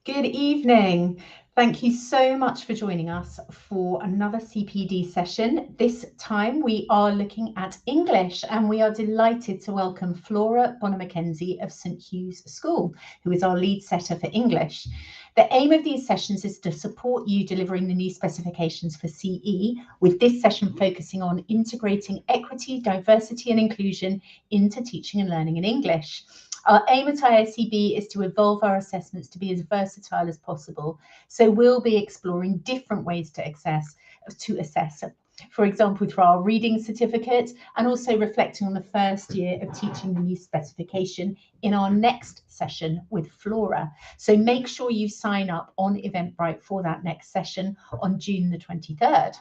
Good evening. Thank you so much for joining us for another CPD session. This time we are looking at English, and we are delighted to welcome Flora Bonner-Mackenzie of St Hugh's School, who is our lead setter for English. The aim of these sessions is to support you delivering the new specifications for CE, with this session focusing on integrating equity, diversity and inclusion into teaching and learning in English. Our aim at ISEB is to evolve our assessments to be as versatile as possible. So we'll be exploring different ways to assess, for example, through our reading certificate, and also reflecting on the first year of teaching the new specification in our next session with Flora. So make sure you sign up on Eventbrite for that next session on June the 23rd.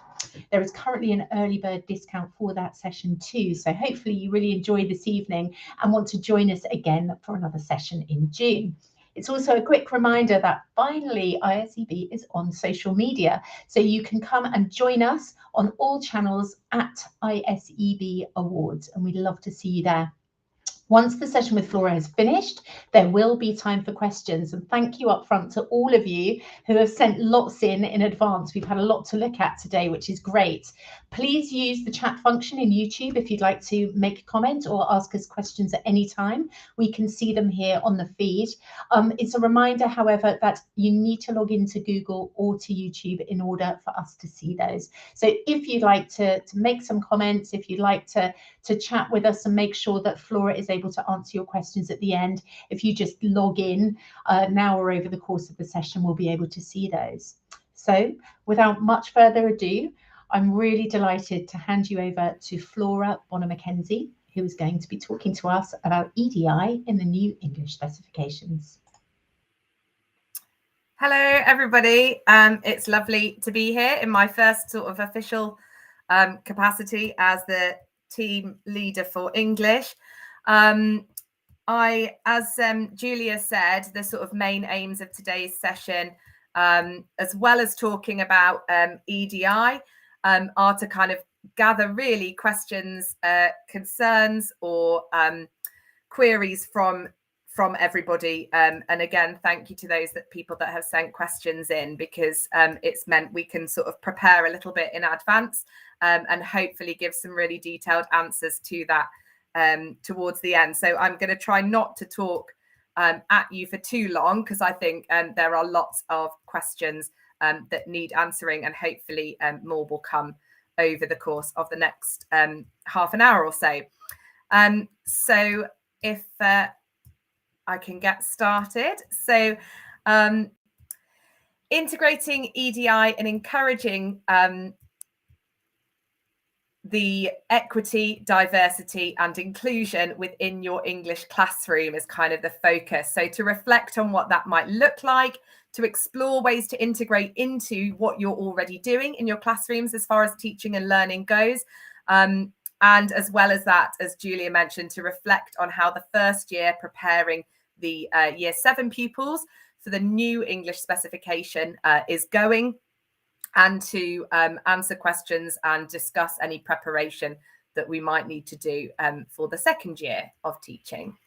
There is currently an early bird discount for that session too. So hopefully you really enjoy this evening and want to join us again for another session in June. It's also a quick reminder that finally ISEB is on social media, so you can come and join us on all channels at ISEB Awards, and we'd love to see you there. Once the session with Flora has finished, there will be time for questions. And thank you up front to all of you who have sent lots in advance. We've had a lot to look at today, which is great. Please use the chat function in YouTube if you'd like to make a comment or ask us questions at any time. We can see them here on the feed. It's a reminder, however, that you need to log into Google or to YouTube in order for us to see those. So if you'd like to make some comments, if you'd like to chat with us and make sure that Flora is able to answer your questions at the end, if you just log in now or over the course of the session, we'll be able to see those. So without much further ado, I'm really delighted to hand you over to Flora Bonner-Mackenzie, who is going to be talking to us about EDI in the new English specifications. Hello, everybody. It's lovely to be here in my first sort of official capacity as the team leader for English. As Julia said, the sort of main aims of today's session, as well as talking about EDI, are to kind of gather really questions, concerns or queries from everybody. And again, thank you to those people that have sent questions in, because it's meant we can sort of prepare a little bit in advance and hopefully give some really detailed answers to that towards the end. So I'm going to try not to talk at you for too long, because I think there are lots of questions that need answering, and hopefully more will come over the course of the next half an hour or so. So if I can get started. So integrating EDI and encouraging the equity, diversity and inclusion within your English classroom is kind of the focus. So to reflect on what that might look like, to explore ways to integrate into what you're already doing in your classrooms as far as teaching and learning goes. And as well as that, as Julia mentioned, to reflect on how the first year preparing the year 7 pupils for the new English specification is going, and to answer questions and discuss any preparation that we might need to do for the second year of teaching.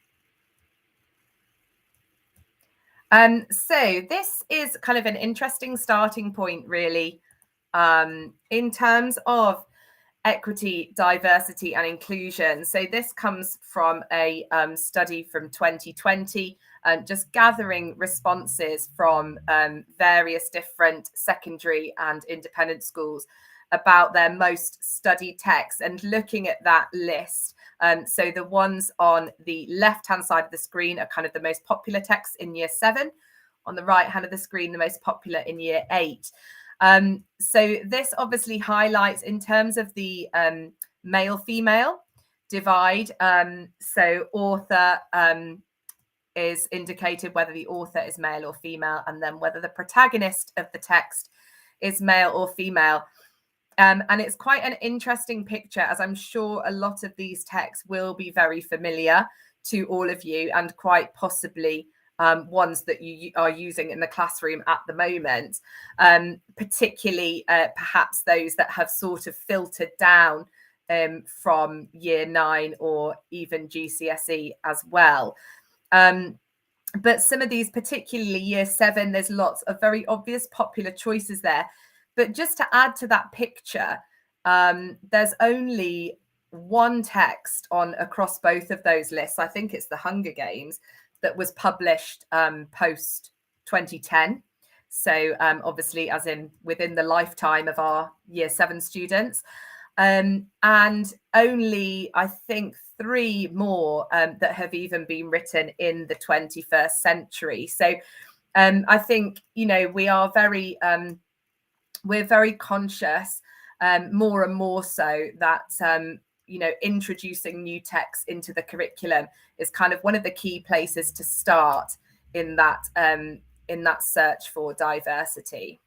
So this is kind of an interesting starting point, really, in terms of equity, diversity and inclusion. So this comes from a study from 2020, just gathering responses from various different secondary and independent schools about their most studied texts, and looking at that list. So the ones on the left-hand side of the screen are kind of the most popular texts in year 7. On the right hand of the screen, the most popular in year 8. So this obviously highlights in terms of the male-female divide. So author is indicated whether the author is male or female, and then whether the protagonist of the text is male or female. And it's quite an interesting picture, as I'm sure a lot of these texts will be very familiar to all of you, and quite possibly ones that you are using in the classroom at the moment, particularly perhaps those that have sort of filtered down from year 9 or even GCSE as well. But some of these, particularly year 7, there's lots of very obvious popular choices there. But just to add to that picture, there's only one text on across both of those lists. I think it's The Hunger Games that was published post 2010. So obviously, as in within the lifetime of our year 7 students. And only, I think, 3 more that have even been written in the 21st century. So I think, you know, we are very, we're very conscious, more and more so, that, you know, introducing new texts into the curriculum is kind of one of the key places to start in that search for diversity.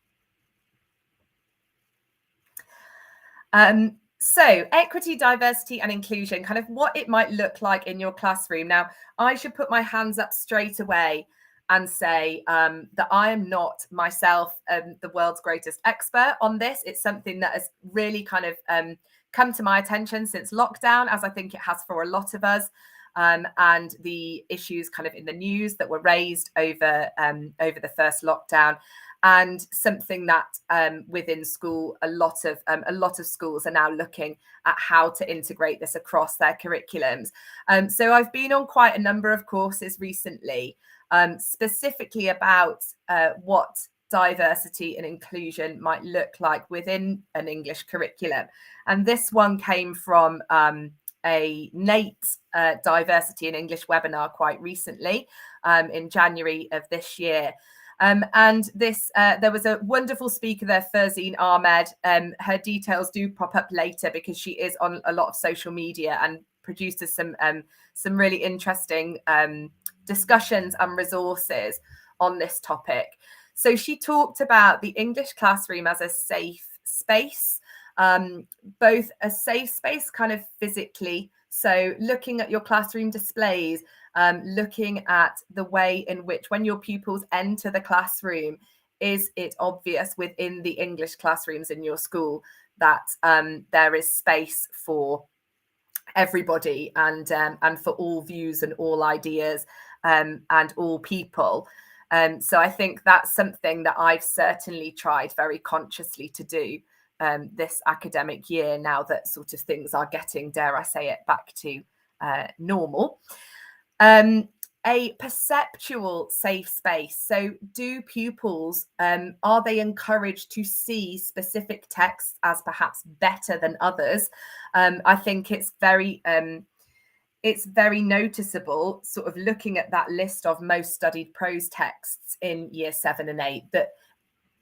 So equity, diversity and inclusion, kind of what it might look like in your classroom. Now, I should put my hands up straight away and say that I am not myself the world's greatest expert on this. It's something that has really kind of come to my attention since lockdown, as I think it has for a lot of us. And the issues kind of in the news that were raised over the first lockdown. And something that within school, a lot of schools are now looking at how to integrate this across their curriculums. So I've been on quite a number of courses recently, specifically about what diversity and inclusion might look like within an English curriculum. And this one came from a NATE diversity in English webinar quite recently, in January of this year. And this, there was a wonderful speaker there, Farzeen Ahmed. Her details do pop up later because she is on a lot of social media and produces some really interesting discussions and resources on this topic. So she talked about the English classroom as a safe space, both a safe space kind of physically. So looking at your classroom displays, looking at the way in which when your pupils enter the classroom, is it obvious within the English classrooms in your school that there is space for everybody and for all views and all ideas and all people. So I think that's something that I've certainly tried very consciously to do this academic year, now that sort of things are getting, dare I say it, back to normal. A perceptual safe space. So do pupils, are they encouraged to see specific texts as perhaps better than others? I think it's very noticeable, sort of looking at that list of most studied prose texts in year 7 and 8, that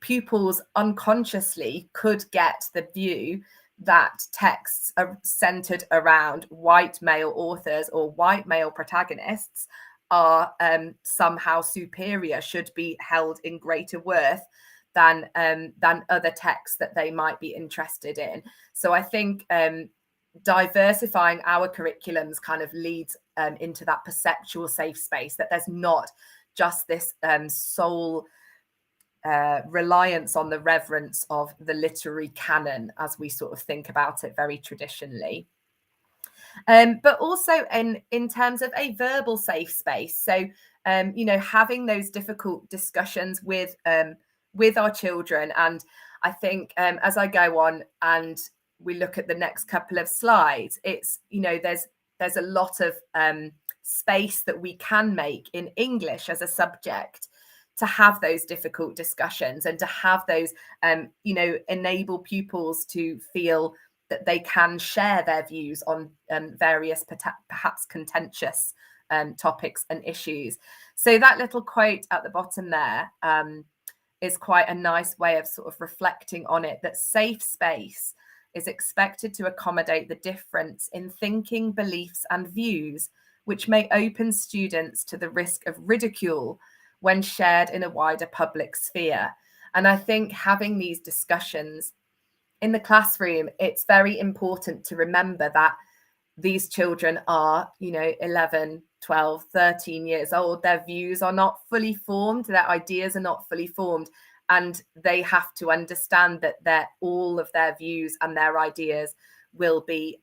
pupils unconsciously could get the view that texts are centered around white male authors or white male protagonists are somehow superior, should be held in greater worth than other texts that they might be interested in. So I think diversifying our curriculums kind of leads into that perceptual safe space, that there's not just this sole reliance on the reverence of the literary canon as we sort of think about it very traditionally. But also in terms of a verbal safe space. So, you know, having those difficult discussions with our children. And I think as I go on and we look at the next couple of slides, it's, you know, there's a lot of space that we can make in English as a subject to have those difficult discussions and to have those, you know, enable pupils to feel that they can share their views on various perhaps contentious topics and issues. So that little quote at the bottom there is quite a nice way of sort of reflecting on it, that safe space is expected to accommodate the difference in thinking, beliefs and views, which may open students to the risk of ridicule when shared in a wider public sphere. And I think having these discussions in the classroom, it's very important to remember that these children are, you know, 11, 12, 13 years old. Their views are not fully formed. Their ideas are not fully formed. And they have to understand that all of their views and their ideas will be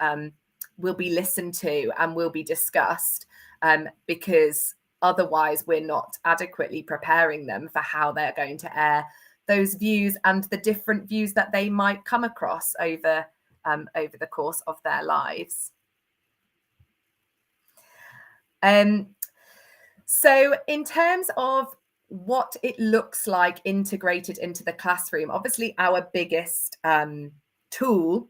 listened to and will be discussed, because otherwise we're not adequately preparing them for how they're going to air those views and the different views that they might come across over the course of their lives. So in terms of what it looks like integrated into the classroom, obviously our biggest tool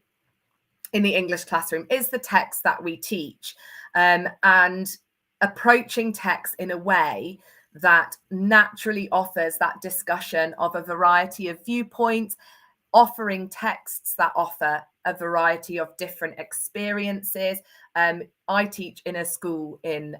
in the English classroom is the text that we teach, and approaching text in a way that naturally offers that discussion of a variety of viewpoints, offering texts that offer a variety of different experiences. I teach in a school in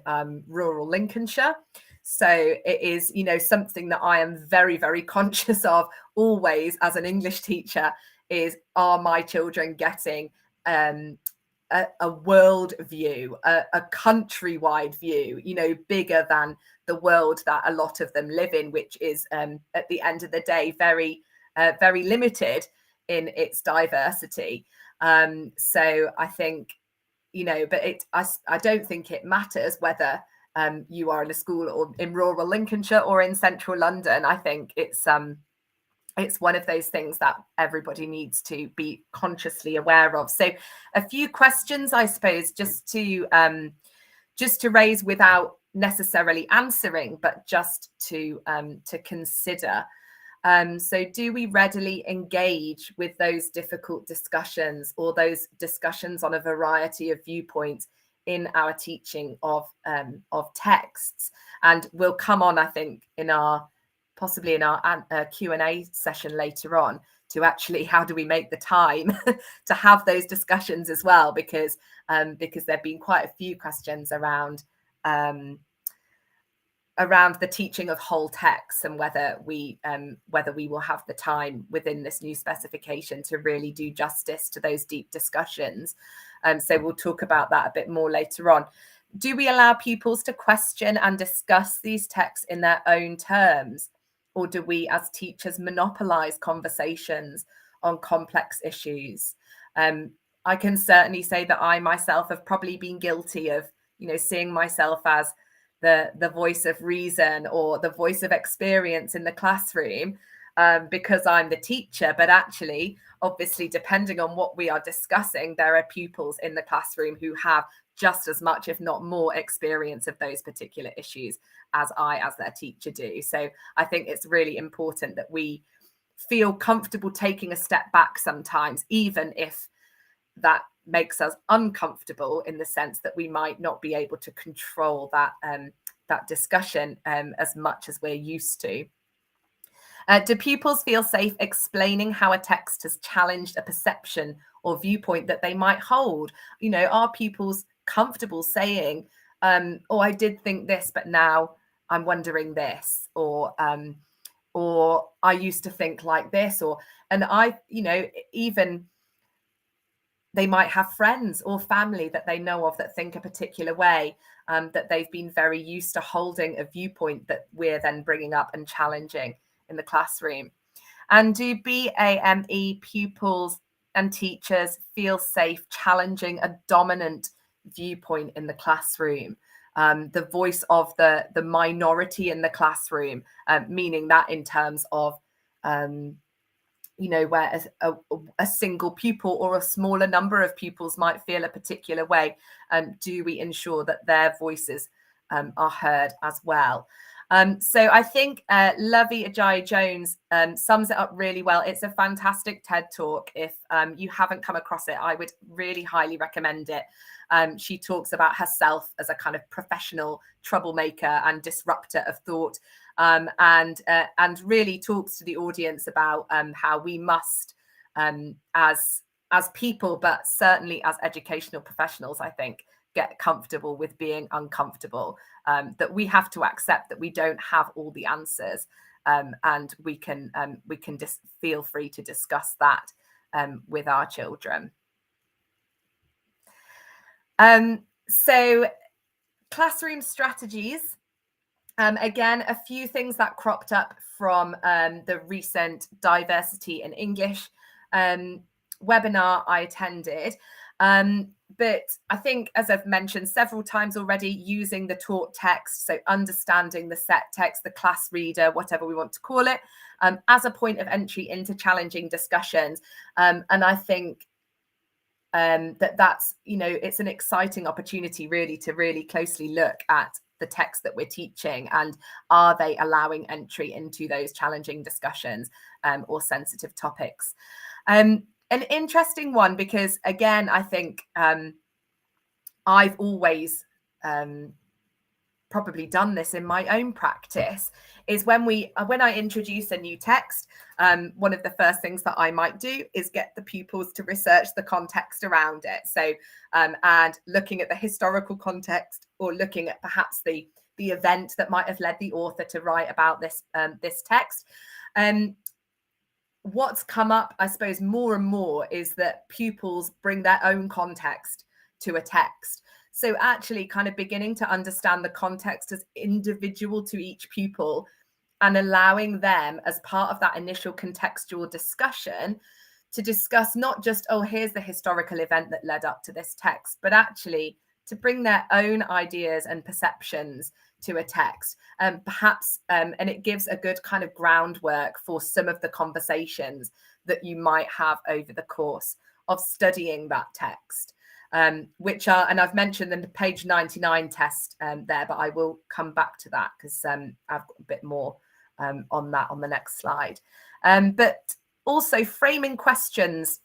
rural Lincolnshire. So it is, something that I am very, very conscious of always as an English teacher is, are my children getting a world view, a countrywide view, bigger than the world that a lot of them live in, which is at the end of the day, very, very limited in its diversity. So I think, but I don't think it matters whether you are in a school or in rural Lincolnshire or in central London. I think it's one of those things that everybody needs to be consciously aware of. So a few questions, I suppose, just to raise without necessarily answering, but just to consider. So do we readily engage with those difficult discussions or those discussions on a variety of viewpoints in our teaching of texts? And we'll come on, I think, possibly in our Q&A session later on, to actually how do we make the time to have those discussions as well, because there've been quite a few questions around the teaching of whole texts and whether we will have the time within this new specification to really do justice to those deep discussions. So we'll talk about that a bit more later on. Do we allow pupils to question and discuss these texts in their own terms? Or do we as teachers monopolize conversations on complex issues? I can certainly say that I myself have probably been guilty of, seeing myself as the voice of reason or the voice of experience in the classroom because I'm the teacher. But actually, obviously, depending on what we are discussing, there are pupils in the classroom who have just as much, if not more, experience of those particular issues as I, as their teacher, do. So I think it's really important that we feel comfortable taking a step back sometimes, even if that makes us uncomfortable in the sense that we might not be able to control that discussion as much as we're used to. Do pupils feel safe explaining how a text has challenged a perception or viewpoint that they might hold? Are pupils comfortable saying, oh, I did think this, but now I'm wondering this, or I used to think like this, even they might have friends or family that they know of that think a particular way, that they've been very used to holding a viewpoint that we're then bringing up and challenging in the classroom. And do BAME pupils and teachers feel safe challenging a dominant viewpoint in the classroom, the voice of the minority in the classroom, meaning that in terms of where a single pupil or a smaller number of pupils might feel a particular way, do we ensure that their voices are heard as well? So I think Lovey Ajayi-Jones sums it up really well. It's a fantastic TED talk. If you haven't come across it, I would really highly recommend it. She talks about herself as a kind of professional troublemaker and disruptor of thought, and really talks to the audience about how we must, as people, but certainly as educational professionals, I think, get comfortable with being uncomfortable, that we have to accept that we don't have all the answers, and we can just feel free to discuss that with our children. So classroom strategies, again, a few things that cropped up from the recent Diversity in English webinar I attended. But I think, as I've mentioned several times already, using the taught text, so understanding the set text, the class reader, whatever we want to call it, as a point of entry into challenging discussions. And I think that's, you know, it's an exciting opportunity really to really closely look at the text that we're teaching, and are they allowing entry into those challenging discussions or sensitive topics. An interesting one, because again, I think I've always probably done this in my own practice, is when I introduce a new text, one of the first things that I might do is get the pupils to research the context around it. So and looking at the historical context, or looking at perhaps the event that might have led the author to write about this this text. What's come up, I suppose, more and more is that pupils bring their own context to a text. So actually kind of beginning to understand the context as individual to each pupil, and allowing them as part of that initial contextual discussion to discuss not just, oh, here's the historical event that led up to this text, but actually to bring their own ideas and perceptions to a text, perhaps, and it gives a good kind of groundwork for some of the conversations that you might have over the course of studying that text, which are, and I've mentioned the page 99 test there, but I will come back to that because I've got a bit more on that on the next slide. But also framing questions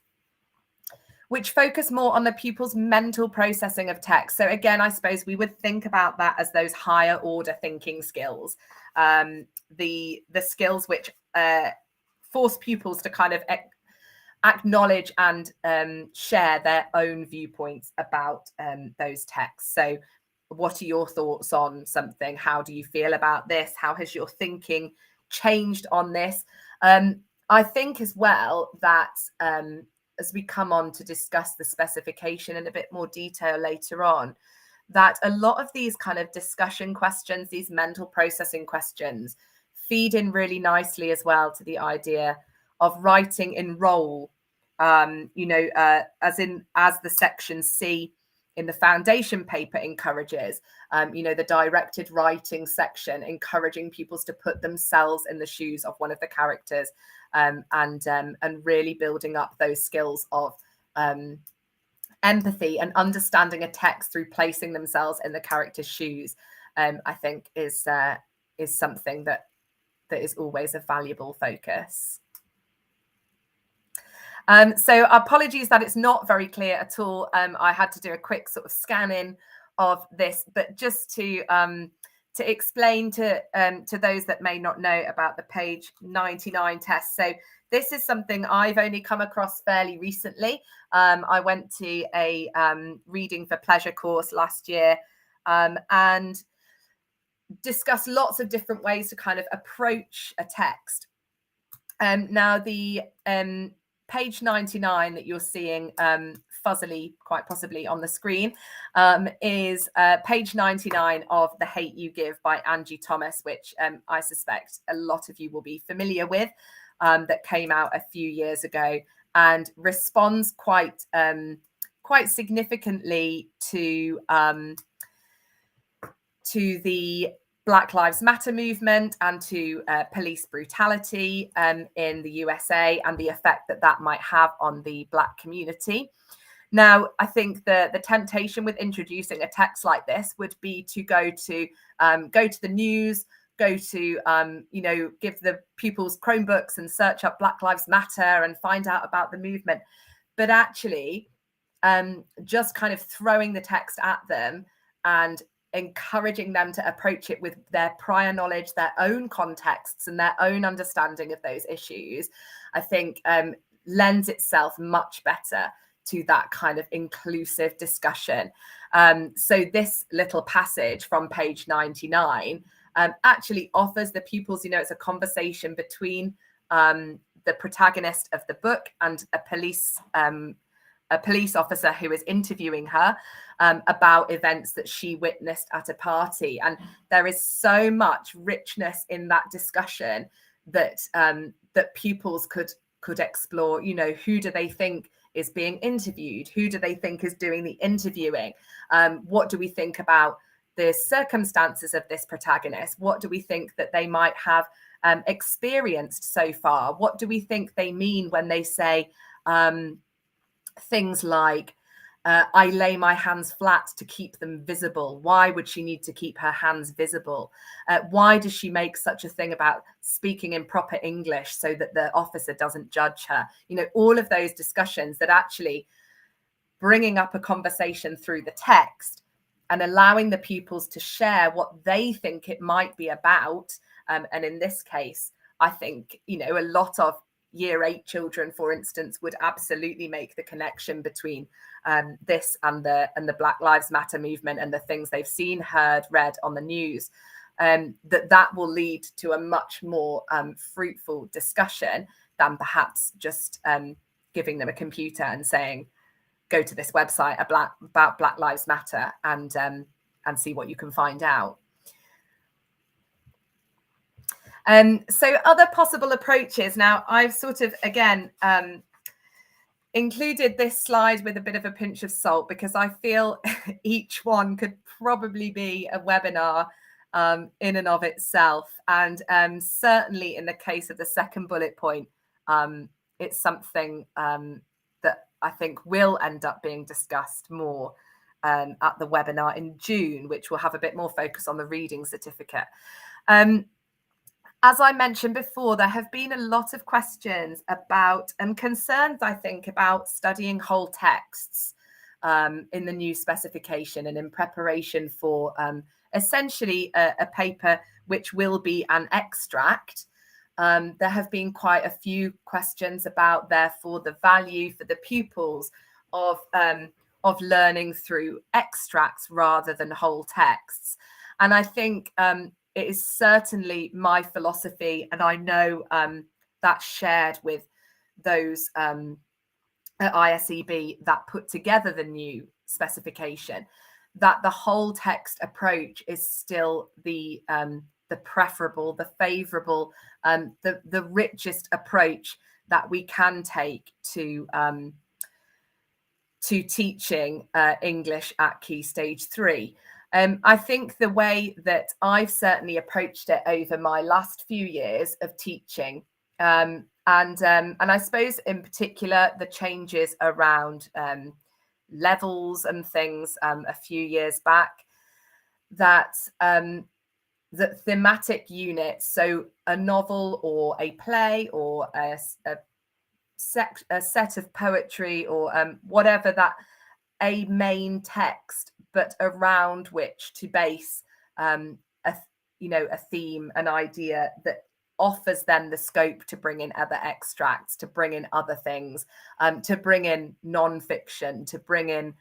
which focus more on the pupil's mental processing of text. So again, I suppose we would think about that as those higher order thinking skills, the skills which force pupils to kind of acknowledge and share their own viewpoints about those texts. So what are your thoughts on something? How do you feel about this? How has your thinking changed on this? I think as well that as we come on to discuss the specification in a bit more detail later on, that a lot of these kind of discussion questions, these mental processing questions, feed in really nicely as well to the idea of writing in role, you know, as the section C in the foundation paper encourages, you know, the directed writing section encouraging pupils to put themselves in the shoes of one of the characters, and really building up those skills of empathy and understanding a text through placing themselves in the character's shoes, I think is something that is always a valuable focus. So apologies that it's not very clear at all. I had to do a quick sort of scan in of this, but just to explain to those that may not know about the page 99 test. So this is something I've only come across fairly recently. I went to a reading for pleasure course last year and discussed lots of different ways to kind of approach a text. Now the page 99 that you're seeing fuzzily, quite possibly on the screen, is page 99 of The Hate You Give by Angie Thomas, which I suspect a lot of you will be familiar with, that came out a few years ago and responds quite significantly to the Black Lives Matter movement and to police brutality in the USA and the effect that that might have on the Black community. Now, I think the temptation with introducing a text like this would be to go to the news, go to, you know, give the pupils Chromebooks and search up Black Lives Matter and find out about the movement. But actually, just kind of throwing the text at them and encouraging them to approach it with their prior knowledge, their own contexts and their own understanding of those issues, I think lends itself much better to that kind of inclusive discussion. So this little passage from page 99 actually offers the pupils, you know, it's a conversation between the protagonist of the book and a police officer who is interviewing her about events that she witnessed at a party. And there is so much richness in that discussion that that pupils could explore. You know, who do they think is being interviewed? Who do they think is doing the interviewing? What do we think about the circumstances of this protagonist? What do we think that they might have experienced so far? What do we think they mean when they say things like, I lay my hands flat to keep them visible? Why would she need to keep her hands visible? Why does she make such a thing about speaking in proper English so that the officer doesn't judge her? You know, all of those discussions that actually bringing up a conversation through the text and allowing the pupils to share what they think it might be about. And in this case, I think, you know, a lot of Year 8 children, for instance, would absolutely make the connection between this and the Black Lives Matter movement and the things they've seen, heard, read on the news. That will lead to a much more fruitful discussion than perhaps just giving them a computer and saying, go to this website about Black Lives Matter and see what you can find out. So other possible approaches. Now, I've sort of, again, included this slide with a bit of a pinch of salt because I feel each one could probably be a webinar in and of itself. And certainly in the case of the second bullet point, it's something that I think will end up being discussed more at the webinar in June, which will have a bit more focus on the reading certificate. As I mentioned before, there have been a lot of questions about and concerns, I think, about studying whole texts in the new specification and in preparation for essentially a paper which will be an extract. There have been quite a few questions about, therefore, the value for the pupils of learning through extracts rather than whole texts. And I think it is certainly my philosophy, and I know that's shared with those at ISEB that put together the new specification, that the whole text approach is still the preferable, the favourable, the richest approach that we can take to teaching English at Key Stage 3. I think the way that I've certainly approached it over my last few years of teaching, and I suppose in particular the changes around levels and things a few years back, that thematic units, so a novel or a play or a set of poetry or whatever, that a main text, but around which to base a theme, an idea that offers then the scope to bring in other extracts, to bring in other things, to bring in non-fiction, to bring in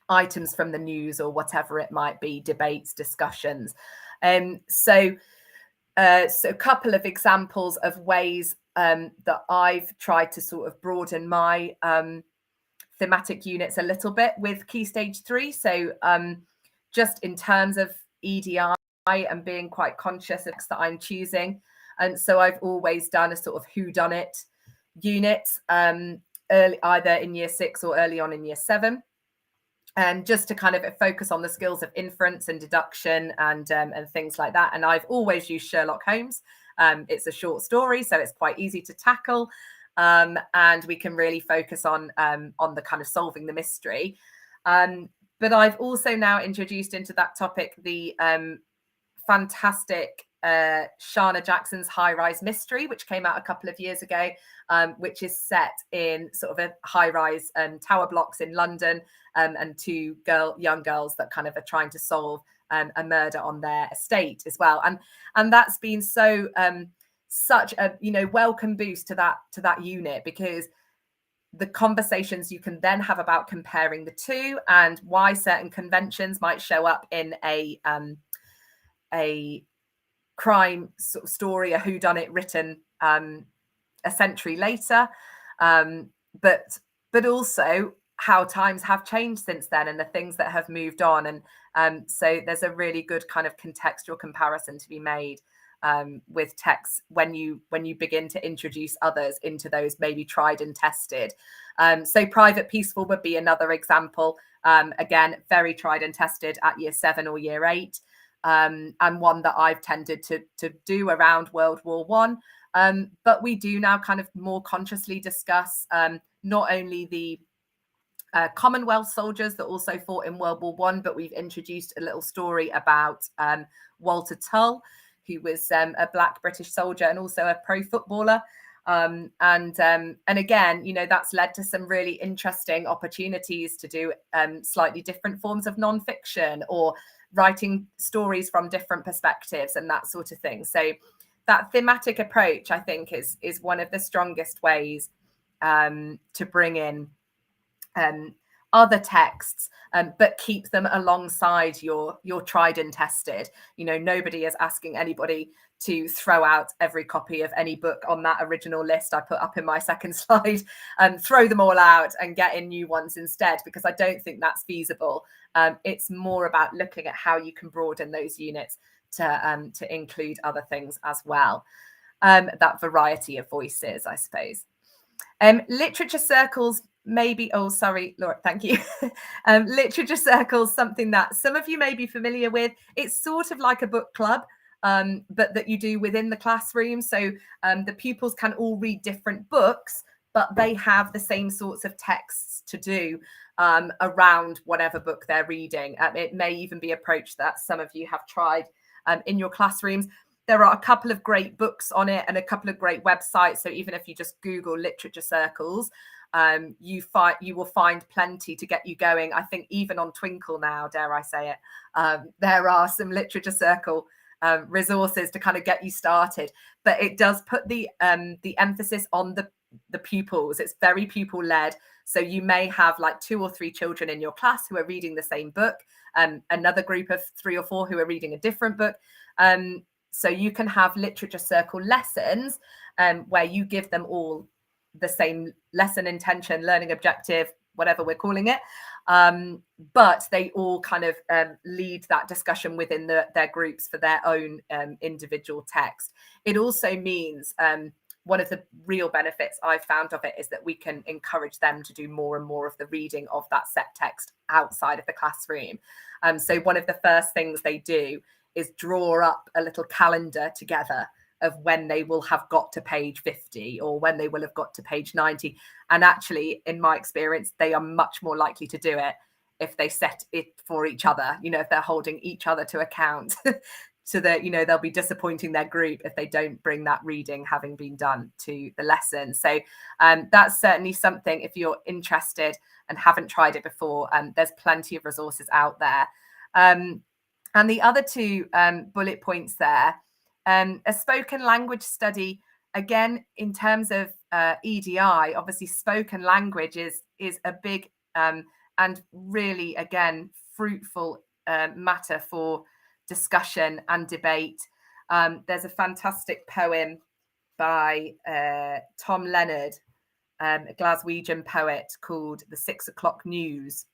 items from the news or whatever it might be, debates, discussions. So a couple of examples of ways that I've tried to sort of broaden my thematic units a little bit with Key Stage 3. So just in terms of EDI and being quite conscious of that I'm choosing. And so I've always done a sort of whodunit unit early, either in Year 6 or early on in Year 7. And just to kind of focus on the skills of inference and deduction and things like that. And I've always used Sherlock Holmes. It's a short story, so it's quite easy to tackle. And we can really focus on the kind of solving the mystery. But I've also now introduced into that topic the fantastic Shana Jackson's High Rise Mystery, which came out a couple of years ago, which is set in sort of a high-rise tower blocks in London, and two young girls that kind of are trying to solve a murder on their estate as well. And that's been so such a welcome boost to that unit, because the conversations you can then have about comparing the two and why certain conventions might show up in a crime sort of story, a whodunit written a century later, but also how times have changed since then and the things that have moved on. And so there's a really good kind of contextual comparison to be made with texts when you begin to introduce others into those maybe tried and tested. So Private Peaceful would be another example. Again, very tried and tested at year 7 or year 8, and one that I've tended to do around World War One. But we do now kind of more consciously discuss not only the Commonwealth soldiers that also fought in World War One, but we've introduced a little story about Walter Tull, who was a Black British soldier and also a pro footballer. And again, you know, that's led to some really interesting opportunities to do slightly different forms of nonfiction or writing stories from different perspectives and that sort of thing. So that thematic approach, I think, is one of the strongest ways to bring in other texts, but keep them alongside your tried and tested. You know, nobody is asking anybody to throw out every copy of any book on that original list I put up in my second slide and throw them all out and get in new ones instead, because I don't think that's feasible. It's more about looking at how you can broaden those units to include other things as well. That variety of voices, I suppose. Literature circles, maybe, oh, sorry, Laura, thank you. Literature circles, something that some of you may be familiar with. It's sort of like a book club, but that you do within the classroom. So the pupils can all read different books, but they have the same sorts of texts to do around whatever book they're reading. It may even be approach that some of you have tried in your classrooms. There are a couple of great books on it and a couple of great websites. So even if you just Google literature circles, you will find plenty to get you going. I think even on Twinkle now, dare I say it, there are some literature circle resources to kind of get you started. But it does put the emphasis on the pupils. It's very pupil led. So you may have like 2 or 3 children in your class who are reading the same book, another group of 3 or 4 who are reading a different book. So you can have literature circle lessons where you give them all the same lesson intention, learning objective, whatever we're calling it. But they all kind of lead that discussion within their groups for their own individual text. It also means one of the real benefits I've found of it is that we can encourage them to do more and more of the reading of that set text outside of the classroom. So one of the first things they do is draw up a little calendar together of when they will have got to page 50 or when they will have got to page 90. And actually, in my experience, they are much more likely to do it if they set it for each other, you know, if they're holding each other to account. So that, you know, they'll be disappointing their group if they don't bring that reading having been done to the lesson. So that's certainly something, if you're interested and haven't tried it before, there's plenty of resources out there. And the other 2 bullet points there, a spoken language study, again, in terms of EDI, obviously spoken language is a big and really, again, fruitful matter for discussion and debate. There's a fantastic poem by Tom Leonard, a Glaswegian poet, called The 6 O'Clock News,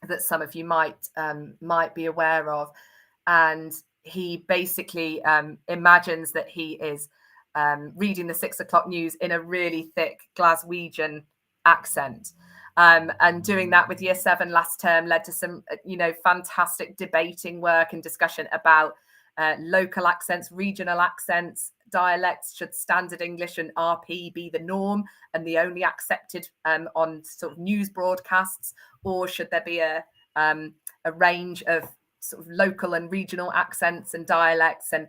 that some of you might be aware of. And he basically imagines that he is reading the 6 o'clock news in a really thick Glaswegian accent. And doing that with year 7 last term led to some, you know, fantastic debating work and discussion about local accents, regional accents, dialects. Should standard English and RP be the norm and the only accepted on sort of news broadcasts, or should there be a range of sort of local and regional accents and dialects? And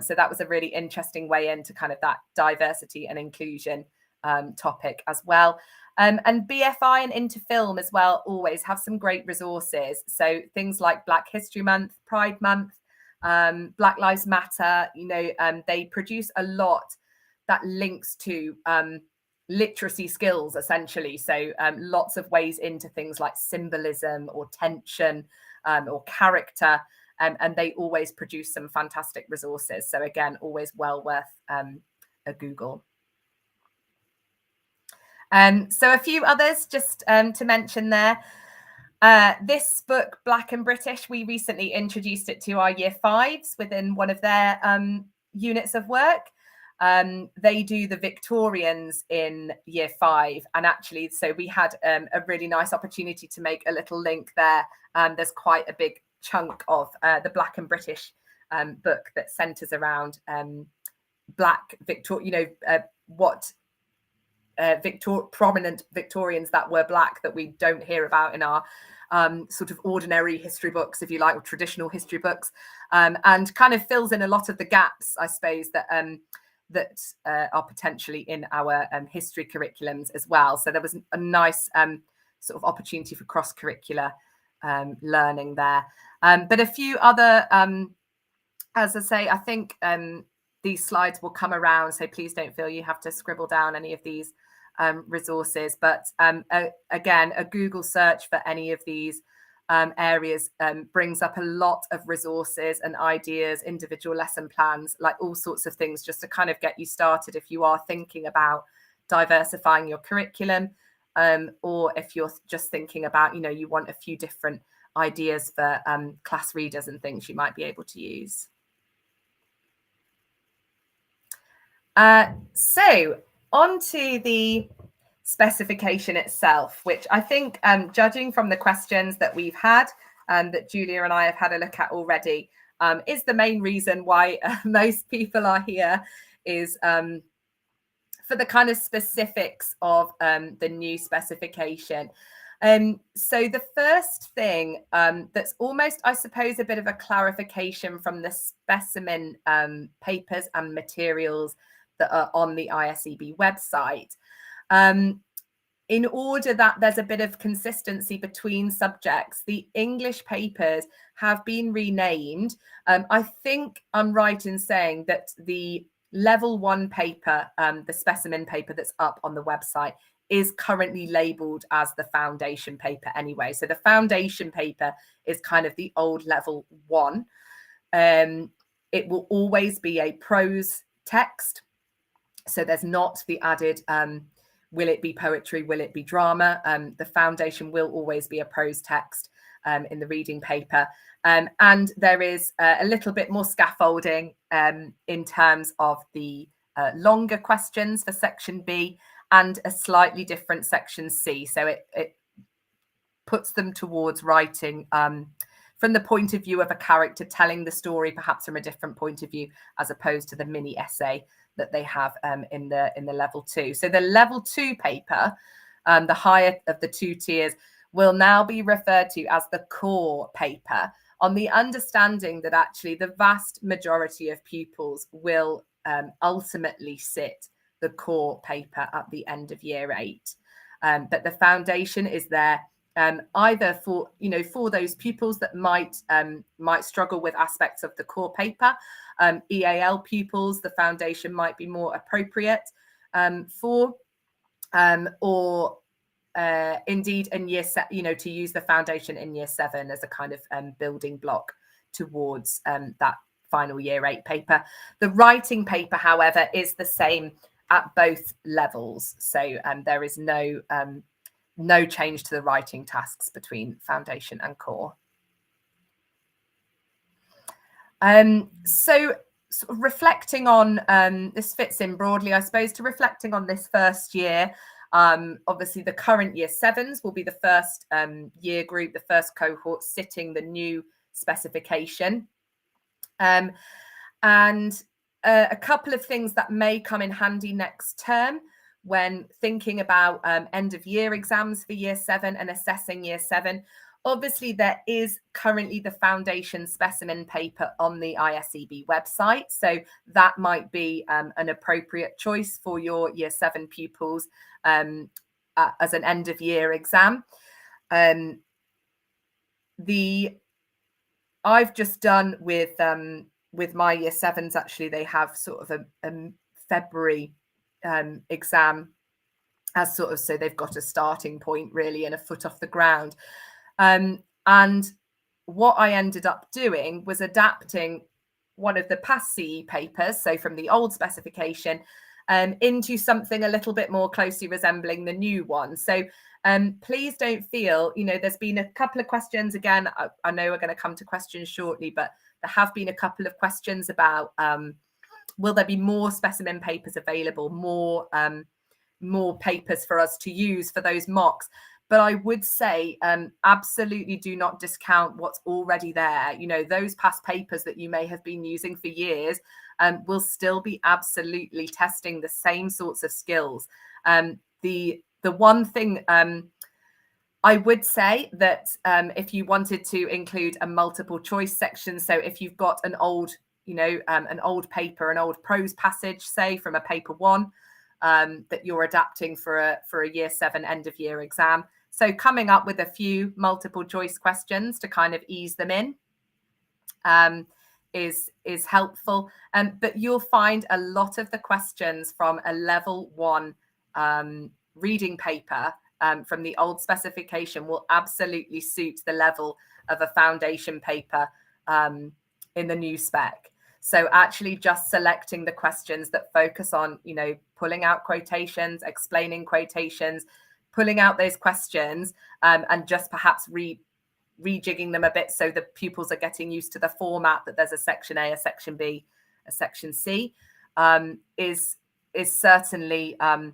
so that was a really interesting way into kind of that diversity and inclusion topic as well. And BFI and Interfilm as well always have some great resources. So things like Black History Month, Pride Month, Black Lives Matter, you know, they produce a lot that links to literacy skills, essentially. So lots of ways into things like symbolism or tension or character. And they always produce some fantastic resources. So again, always well worth a Google. So a few others just to mention there. This book, Black and British, we recently introduced it to our year 5s within one of their units of work. They do the Victorians in year 5, and actually, so we had a really nice opportunity to make a little link there. There's quite a big chunk of the Black and British book that centres around Black what prominent Victorians that were Black that we don't hear about in our sort of ordinary history books, if you like, or traditional history books, and kind of fills in a lot of the gaps, I suppose, that are potentially in our history curriculums as well. So there was a nice sort of opportunity for cross-curricular learning there. But a few other, as I say, I think these slides will come around, so please don't feel you have to scribble down any of these resources. But again, a Google search for any of these areas brings up a lot of resources and ideas, individual lesson plans, like all sorts of things, just to kind of get you started if you are thinking about diversifying your curriculum, or if you're just thinking about, you want a few different ideas for class readers and things you might be able to use. So on to the specification itself, which I think, judging from the questions that we've had, that Julia and I have had a look at already, is the main reason why most people are here, is for the kind of specifics of the new specification. So the first thing that's almost, I suppose, a bit of a clarification from the specimen papers and materials that are on the ISEB website. In order that there's a bit of consistency between subjects, the English papers have been renamed. I think I'm right in saying that the level 1 paper, the specimen paper that's up on the website, is currently labelled as the foundation paper anyway. So the foundation paper is kind of the old level 1. It will always be a prose text. So there's not the added, will it be poetry, will it be drama? The foundation will always be a prose text in the reading paper. And there is a little bit more scaffolding in terms of the longer questions for section B, and a slightly different section C. So it puts them towards writing from the point of view of a character telling the story, perhaps from a different point of view, as opposed to the mini essay that they have in the level 2. So the level 2 paper, the higher of the 2 tiers, will now be referred to as the core paper, on the understanding that actually the vast majority of pupils will ultimately sit the core paper at the end of year 8. But the foundation is there either for those pupils that might struggle with aspects of the core paper. EAL pupils, the foundation might be more appropriate for, or indeed in year to use the foundation in year 7 as a kind of building block towards that final year 8 paper. The writing paper, however, is the same at both levels. So there is no change to the writing tasks between foundation and core. So sort of reflecting on, this fits in broadly, I suppose, to reflecting on this first year. Obviously, the current year 7s will be the first year group, the first cohort sitting the new specification. And a couple of things that may come in handy next term when thinking about end of year exams for year 7 and assessing year 7. Obviously, there is currently the foundation specimen paper on the ISEB website. So that might be an appropriate choice for your year 7 pupils as an end of year exam. I've just done with my year 7s, actually, they have sort of a February exam as sort of, so they've got a starting point really and a foot off the ground. And what I ended up doing was adapting one of the past CE papers, so from the old specification, into something a little bit more closely resembling the new one. So please don't feel, there's been a couple of questions. Again, I know we're going to come to questions shortly, but there have been a couple of questions about will there be more specimen papers available, more papers for us to use for those mocks? But I would say absolutely do not discount what's already there. You know, those past papers that you may have been using for years will still be absolutely testing the same sorts of skills. The one thing I would say that if you wanted to include a multiple choice section, so if you've got an old, you know, an old paper, an old prose passage, say from a paper 1, that you're adapting for a year 7 end of year exam. So coming up with a few multiple choice questions to kind of ease them in is helpful. But you'll find a lot of the questions from a level 1 reading paper from the old specification will absolutely suit the level of a foundation paper in the new spec. So actually just selecting the questions that focus on, you know, pulling out quotations, explaining quotations, pulling out those questions, and just perhaps rejigging them a bit so the pupils are getting used to the format, that there's a section A, a section B, a section C, is certainly a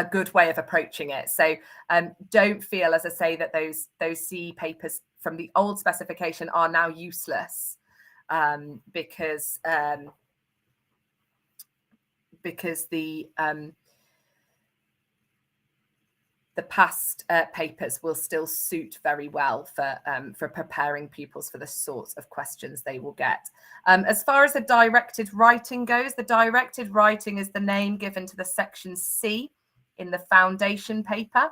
good way of approaching it. So don't feel, as I say, that those CE papers from the old specification are now useless, because the past papers will still suit very well for preparing pupils for the sorts of questions they will get. As far as the directed writing goes, the directed writing is the name given to the section C in the foundation paper.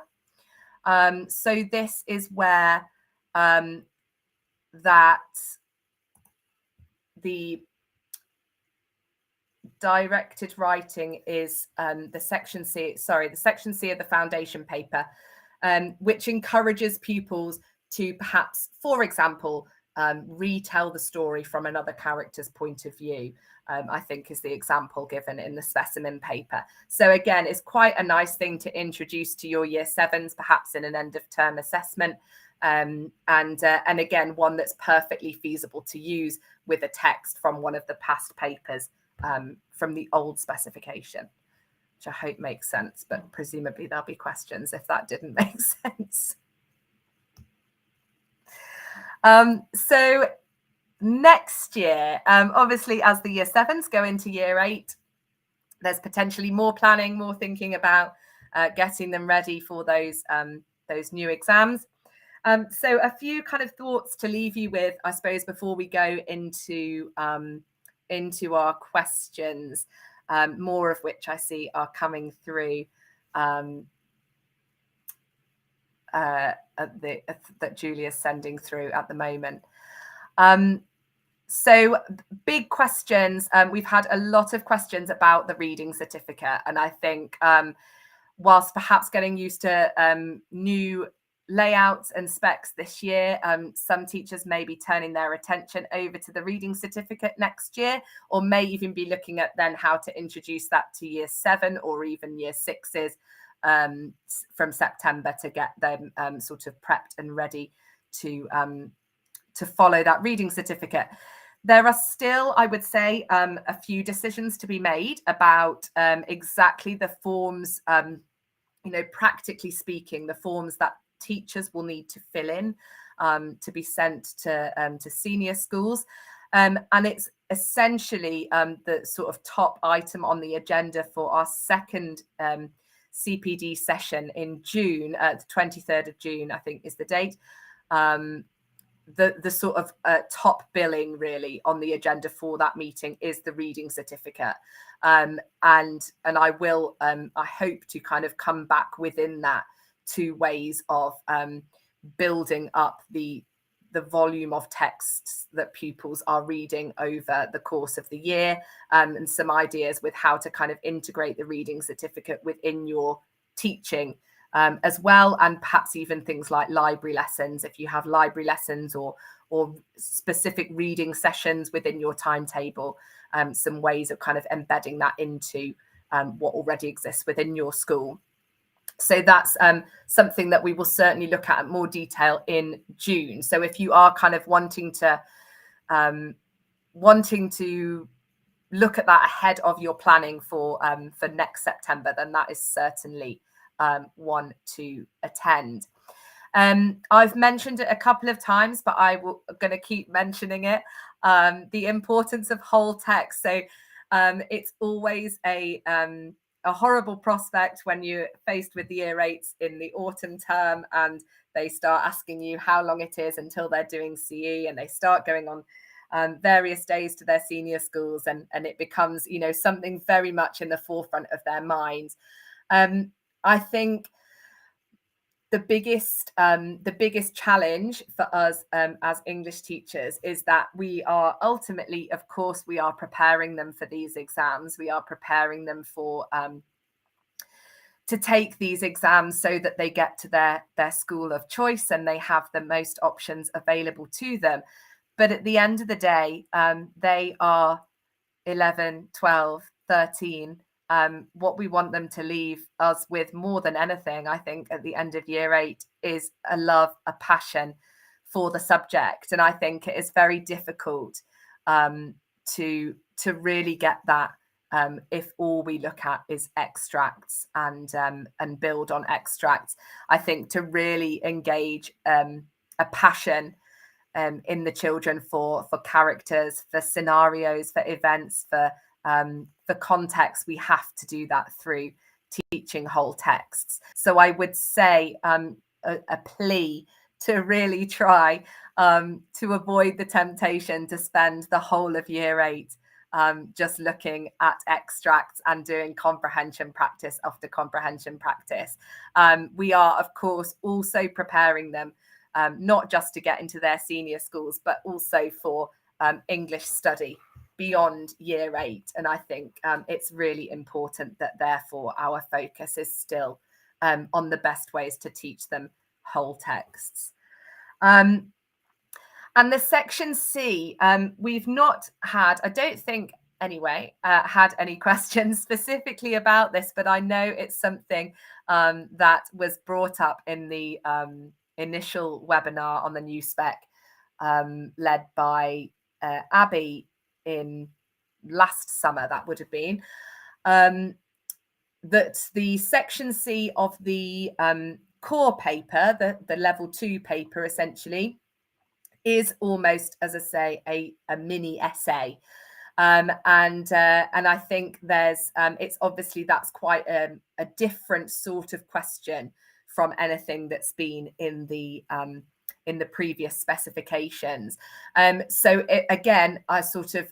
So this is where that the directed writing is the section C of the foundation paper, which encourages pupils to perhaps, for example, retell the story from another character's point of view, I think is the example given in the specimen paper. So again, it's quite a nice thing to introduce to your year 7s, perhaps in an end of term assessment. And again, one that's perfectly feasible to use with a text from one of the past papers from the old specification, which I hope makes sense, but presumably there'll be questions if that didn't make sense. So next year, obviously, as the year 7s go into year 8, there's potentially more planning, more thinking about getting them ready for those new exams. So a few kind of thoughts to leave you with, I suppose, before we go into our questions, more of which I see are coming through that Julia's sending through at the moment. So big questions. We've had a lot of questions about the reading certificate, and I think whilst perhaps getting used to new layouts and specs this year, some teachers may be turning their attention over to the reading certificate next year, or may even be looking at then how to introduce that to year 7 or even year 6s from September to get them sort of prepped and ready to follow that reading certificate. There are still, I would say, a few decisions to be made about exactly the forms, practically speaking, the forms that teachers will need to fill in to be sent to senior schools. And it's essentially the sort of top item on the agenda for our second CPD session in June, the 23rd of June, I think is the date. The sort of top billing really on the agenda for that meeting is the reading certificate. And I will, I hope to kind of come back within that to ways of building up the volume of texts that pupils are reading over the course of the year, and some ideas with how to kind of integrate the reading certificate within your teaching as well, and perhaps even things like library lessons, if you have library lessons or specific reading sessions within your timetable, some ways of kind of embedding that into what already exists within your school. So that's something that we will certainly look at in more detail in June. So if you are kind of wanting to look at that ahead of your planning for next September, then that is certainly one to attend. I've mentioned it a couple of times, but I'm going to keep mentioning it. The importance of whole text. So it's always a horrible prospect when you're faced with the year 8s in the autumn term and they start asking you how long it is until they're doing CE, and they start going on various days to their senior schools, and it becomes, you know, something very much in the forefront of their minds. I think the biggest challenge for us as English teachers is that we are ultimately, of course, we are preparing them for these exams. We are preparing them for to take these exams so that they get to their school of choice and they have the most options available to them. But at the end of the day, they are 11, 12, 13. What we want them to leave us with more than anything, I think, at the end of year 8 is a love, a passion for the subject. And I think it is very difficult to really get that if all we look at is extracts and build on extracts. I think to really engage a passion in the children for characters, for scenarios, for events, for context, we have to do that through teaching whole texts. So I would say a plea to really try to avoid the temptation to spend the whole of year 8 just looking at extracts and doing comprehension practice after comprehension practice. We are, of course, also preparing them not just to get into their senior schools, but also for English study beyond year 8. And I think it's really important that therefore our focus is still on the best ways to teach them whole texts. And the section C, we've not had, I don't think anyway, had any questions specifically about this, but I know it's something that was brought up in the initial webinar on the new spec led by Abby in last summer, that would have been, that the section C of the core paper, the level 2 paper essentially, is almost, as I say, a mini essay. And I think there's it's obviously that's quite a different sort of question from anything that's been in the previous specifications. So again, I sort of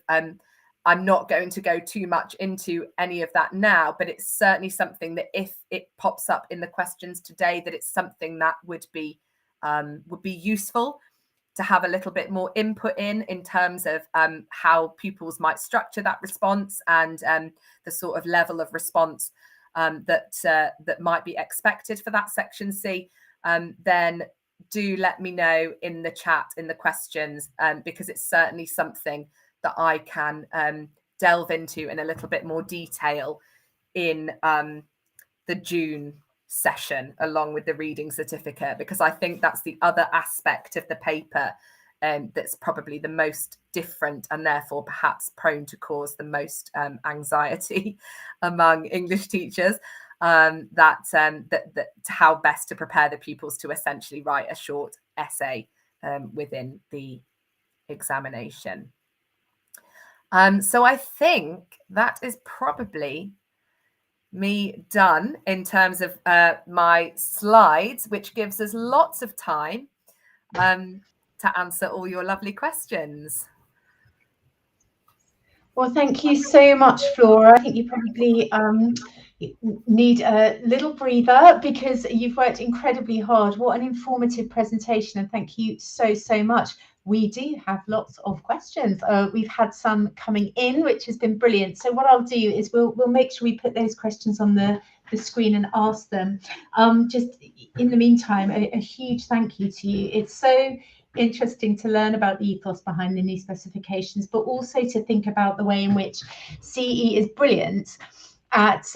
I'm not going to go too much into any of that now, but it's certainly something that if it pops up in the questions today, that it's something that would be useful to have a little bit more input in terms of how pupils might structure that response and the sort of level of response that might be expected for that section C. Then do let me know in the chat, in the questions, because it's certainly something that I can delve into in a little bit more detail in the June session, along with the reading certificate, because I think that's the other aspect of the paper that's probably the most different and therefore perhaps prone to cause the most anxiety among English teachers, that how best to prepare the pupils to essentially write a short essay within the examination. So I think that is probably me done in terms of my slides, which gives us lots of time to answer all your lovely questions. Well, thank you so much, Flora. I think you probably need a little breather because you've worked incredibly hard. What an informative presentation, and thank you so much. We do have lots of questions. We've had some coming in, which has been brilliant. So what I'll do is we'll make sure we put those questions on the screen and ask them. Just in the meantime, a huge thank you to you. It's so interesting to learn about the ethos behind the new specifications, but also to think about the way in which CE is brilliant at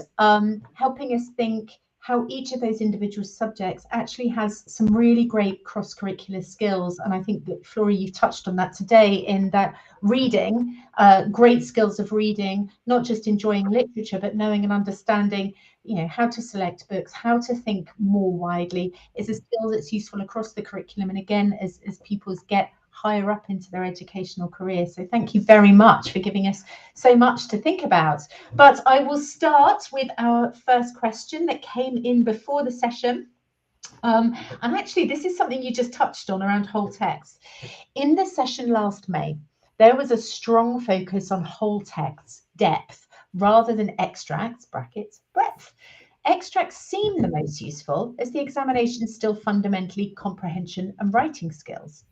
helping us think how each of those individual subjects actually has some really great cross-curricular skills. And I think that, Flora, you've touched on that today, in that reading, great skills of reading, not just enjoying literature, but knowing and understanding, you know, how to select books, how to think more widely, is a skill that's useful across the curriculum. And again, as pupils get higher up into their educational career. So thank you very much for giving us so much to think about. But I will start with our first question that came in before the session. And actually, this is something you just touched on around whole text. In the session last May, there was a strong focus on whole text depth rather than extracts, brackets, breadth. Extracts seem the most useful, as the examination is still fundamentally comprehension and writing skills.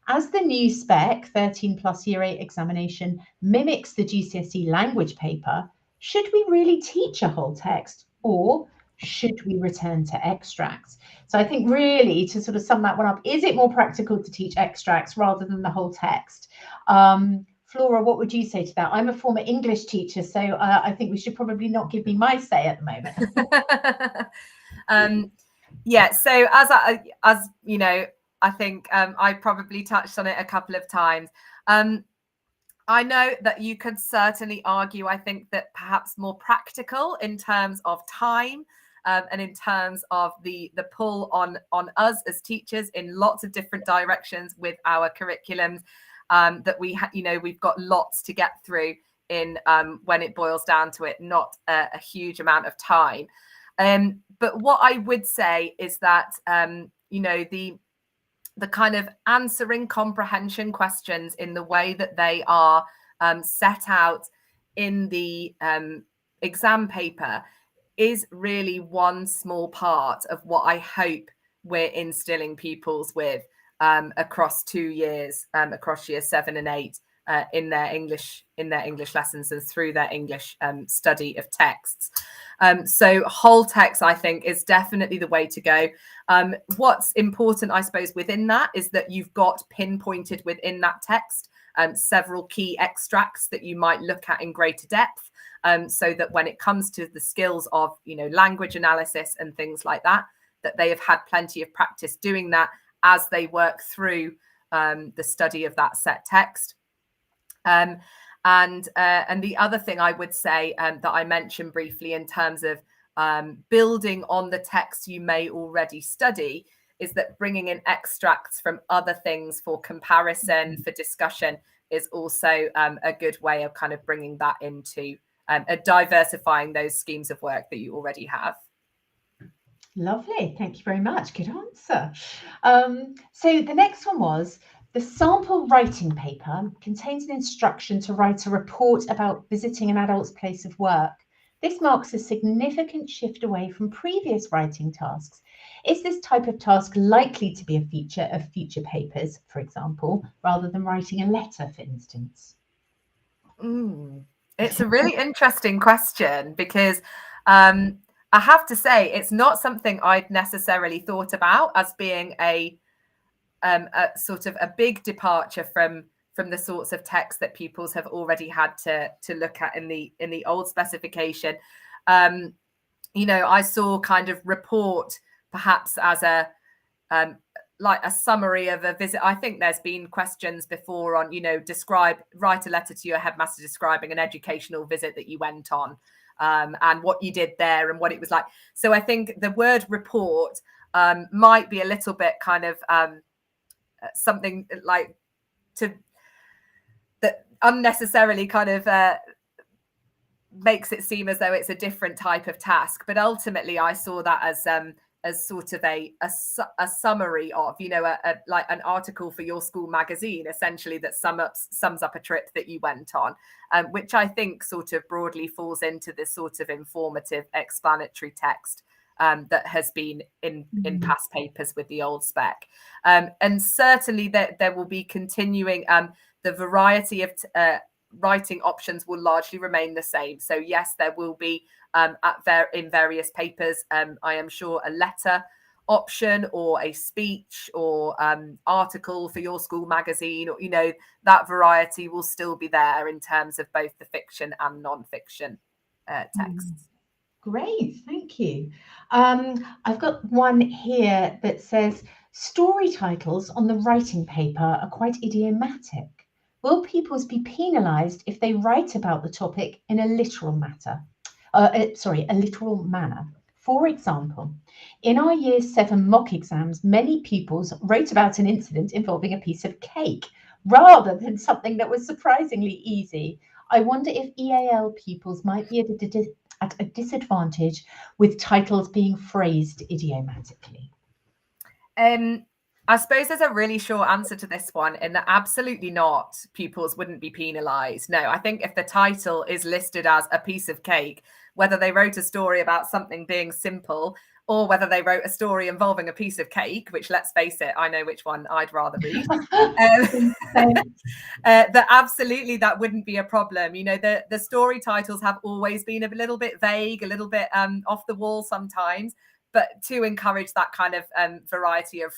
As the new spec 13 plus year 8 examination mimics the GCSE language paper, should we really teach a whole text, or should we return to extracts? So I think really, to sort of sum that one up, is it more practical to teach extracts rather than the whole text? Flora, what would you say to that? I'm a former English teacher, so I think we should probably not give me my say at the moment. Yeah, so as you know, I think I probably touched on it a couple of times. I know that you could certainly argue, I think, that perhaps more practical in terms of time and in terms of the pull on us as teachers in lots of different directions with our curriculums, that we've got lots to get through in when it boils down to it, not a huge amount of time. But what I would say is that, the kind of answering comprehension questions in the way that they are set out in the exam paper is really one small part of what I hope we're instilling pupils with across 2 years, across year 7 and 8, in their English lessons and through their English study of texts. So whole text, I think, is definitely the way to go. What's important, I suppose, within that is that you've got pinpointed within that text several key extracts that you might look at in greater depth, so that when it comes to the skills of, language analysis and things like that, that they have had plenty of practice doing that as they work through the study of that set text. And the other thing I would say that I mentioned briefly in terms of building on the text you may already study is that bringing in extracts from other things for comparison, for discussion, is also a good way of kind of bringing that into diversifying those schemes of work that you already have. Lovely. Thank you very much. Good answer. So the next one was, the sample writing paper contains an instruction to write a report about visiting an adult's place of work. This marks a significant shift away from previous writing tasks. Is this type of task likely to be a feature of future papers, for example, rather than writing a letter, for instance? It's a really interesting question, because I have to say it's not something I'd necessarily thought about as being a sort of a big departure from the sorts of texts that pupils have already had to look at in the old specification. I saw kind of report perhaps as a like a summary of a visit. I think there's been questions before on, write a letter to your headmaster describing an educational visit that you went on, and what you did there and what it was like. So I think the word report might be a little bit kind of something like that unnecessarily kind of makes it seem as though it's a different type of task. But ultimately, I saw that as sort of a summary of, like an article for your school magazine, essentially, that sums up a trip that you went on, which I think sort of broadly falls into this sort of informative explanatory text that has been in past papers with the old spec. And certainly there will be continuing, the variety of writing options will largely remain the same. So yes, there will be in various papers, I am sure, a letter option or a speech or article for your school magazine, or that variety will still be there in terms of both the fiction and non-fiction texts. Great, thank you. I've got one here that says, story titles on the writing paper are quite idiomatic. Will pupils be penalised if they write about the topic in a literal matter? A literal manner. For example, in our Year 7 mock exams, many pupils wrote about an incident involving a piece of cake rather than something that was surprisingly easy. I wonder if EAL pupils might be at a disadvantage with titles being phrased idiomatically. I suppose there's a really short answer to this one, in that absolutely not, pupils wouldn't be penalised. No, I think if the title is listed as a piece of cake, whether they wrote a story about something being simple or whether they wrote a story involving a piece of cake, which, let's face it, I know which one I'd rather read, that absolutely that wouldn't be a problem. You know, the story titles have always been a little bit vague, a little bit off the wall sometimes, but to encourage that kind of variety of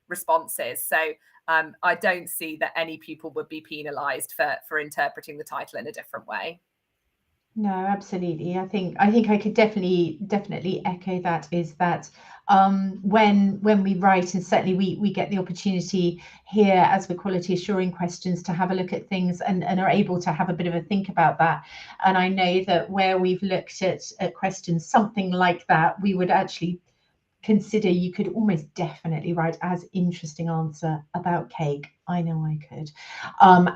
responses. So I don't see that any pupil would be penalised for interpreting the title in a different way. No, absolutely. I think I could definitely echo that. Is that when we write, and certainly we get the opportunity here as we're quality assuring questions to have a look at things and are able to have a bit of a think about that. And I know that where we've looked at questions, something like that, we would actually consider you could almost definitely write as interesting answer about cake. I know I could,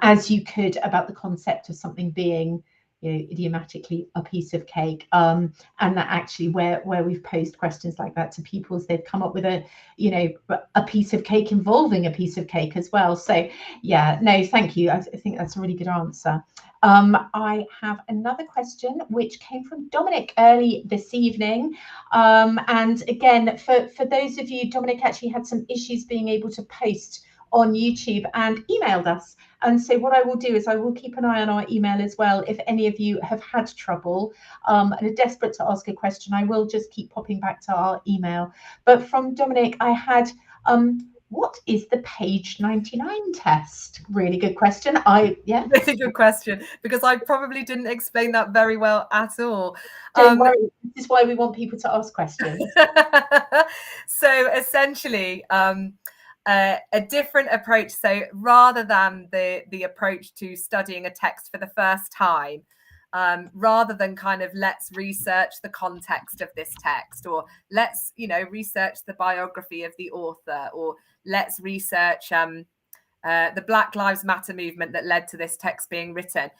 as you could about the concept of something being, you know, idiomatically a piece of cake, and that actually where we've posed questions like that to pupils, they've come up with a piece of cake involving a piece of cake as well. So yeah, no, thank you. I think that's a really good answer. I have another question which came from Dominic early this evening, and again, for those of you, Dominic actually had some issues being able to post on YouTube and emailed us. And so what I will do is I will keep an eye on our email as well. If any of you have had trouble and are desperate to ask a question, I will just keep popping back to our email. But from Dominic, I had, what is the page 99 test? Really good question. Really good question, because I probably didn't explain that very well at all. Don't worry, this is why we want people to ask questions. So essentially, a different approach. So rather than the approach to studying a text for the first time, rather than kind of let's research the context of this text, or let's research the biography of the author, or let's research the Black Lives Matter movement that led to this text being written.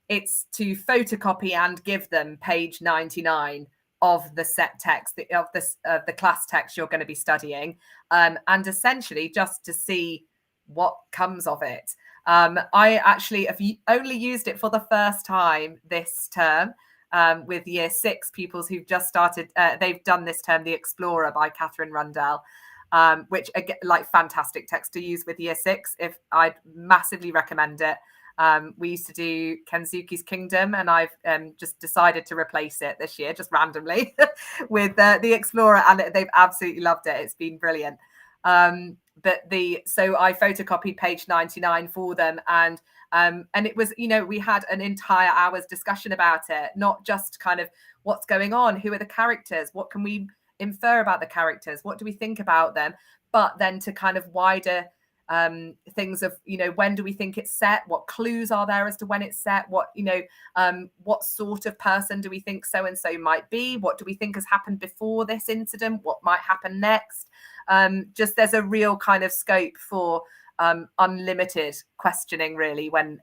It's to photocopy and give them page 99 of the set text, of the class text you're going to be studying, and essentially just to see what comes of it. I actually have only used it for the first time this term with Year 6 pupils who've just started. They've done this term, The Explorer by Catherine Rundell, which, again, like, fantastic text to use with Year 6. If I'd massively recommend it. We used to do Kensuke's Kingdom, and I've just decided to replace it this year, just randomly, with The Explorer, and they've absolutely loved it. It's been brilliant. So I photocopied page 99 for them, and it was, we had an entire hour's discussion about it, not just kind of what's going on, who are the characters, what can we infer about the characters, what do we think about them, but then to kind of wider things of, when do we think it's set, what clues are there as to when it's set, what sort of person do we think so and so might be, what do we think has happened before this incident, what might happen next. Just there's a real kind of scope for unlimited questioning, really, when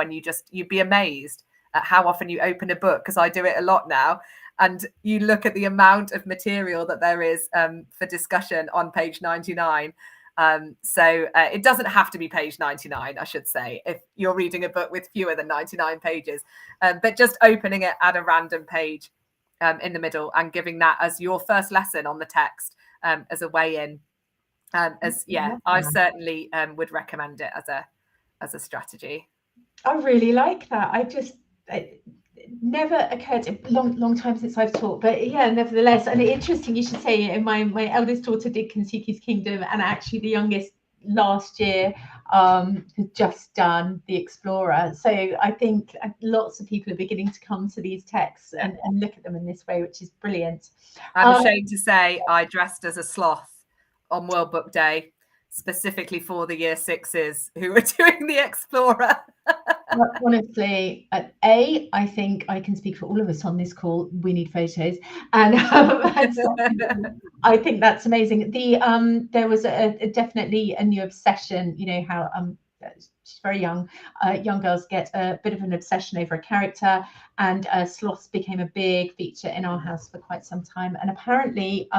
you'd be amazed at how often you open a book, because I do it a lot now, and you look at the amount of material that there is for discussion on page 99. So it doesn't have to be page 99, I should say, if you're reading a book with fewer than 99 pages, but just opening it at a random page in the middle and giving that as your first lesson on the text as a way in. I certainly would recommend it as a strategy. I really like that. It never occurred, a long time since I've taught, but yeah, nevertheless. And interesting you should say, my eldest daughter did Kensuke's Kingdom, and actually the youngest last year who's just done the Explorer. So I think lots of people are beginning to come to these texts and look at them in this way, which is brilliant. I'm ashamed to say I dressed as a sloth on World Book Day, specifically for the year sixes who were doing the Explorer. Honestly, I think I can speak for all of us on this call. We need photos, and I think that's amazing. There was definitely a new obsession. You know how she's very young. Young girls get a bit of an obsession over a character, and sloths became a big feature in our house for quite some time. And apparently,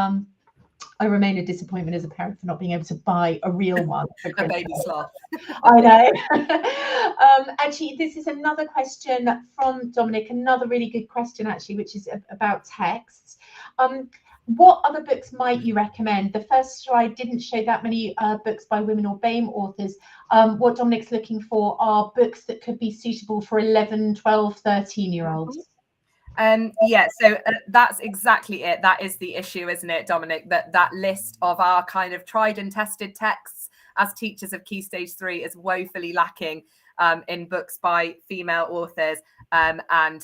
I remain a disappointment as a parent for not being able to buy a real one for a baby sloth. I know. Actually, this is another question from Dominic, another really good question, actually, which is about texts. What other books might you recommend? The first slide didn't show that many books by women or BAME authors. What Dominic's looking for are books that could be suitable for 11, 12, 13-year-olds. Yeah, so that's exactly it. That is the issue, isn't it, Dominic? That list of our kind of tried and tested texts as teachers of Key Stage 3 is woefully lacking in books by female authors and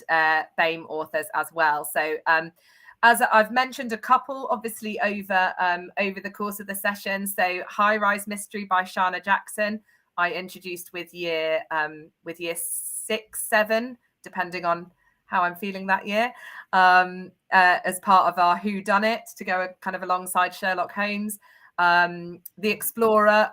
BAME authors as well. So as I've mentioned a couple, obviously over the course of the session. So High Rise Mystery by Shana Jackson, I introduced with year 6, 7, depending on how I'm feeling that year, as part of our Who Done It to go kind of alongside Sherlock Holmes. The Explorer,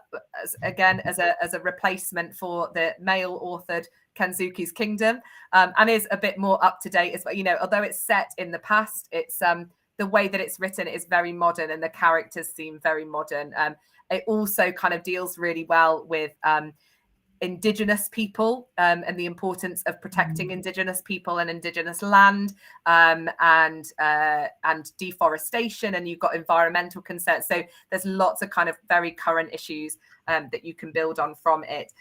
again, as a replacement for the male authored Kenzuki's Kingdom, and is a bit more up to date as well. You know, although it's set in the past, it's the way that it's written is very modern and the characters seem very modern. It also kind of deals really well with Indigenous people and the importance of protecting Indigenous people and Indigenous land and deforestation, and you've got environmental concerns. So there's lots of kind of very current issues that you can build on from it.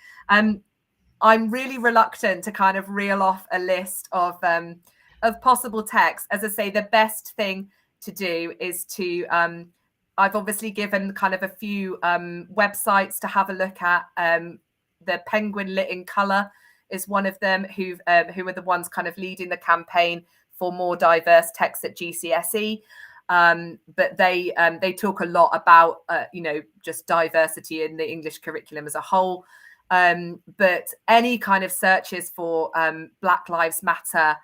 I'm really reluctant to kind of reel off a list of possible texts. As I say, the best thing to do is to I've obviously given kind of a few websites to have a look at. The Penguin Lit in Colour is one of them who are the ones kind of leading the campaign for more diverse texts at GCSE. But they talk a lot about, just diversity in the English curriculum as a whole. But any kind of searches for Black Lives Matter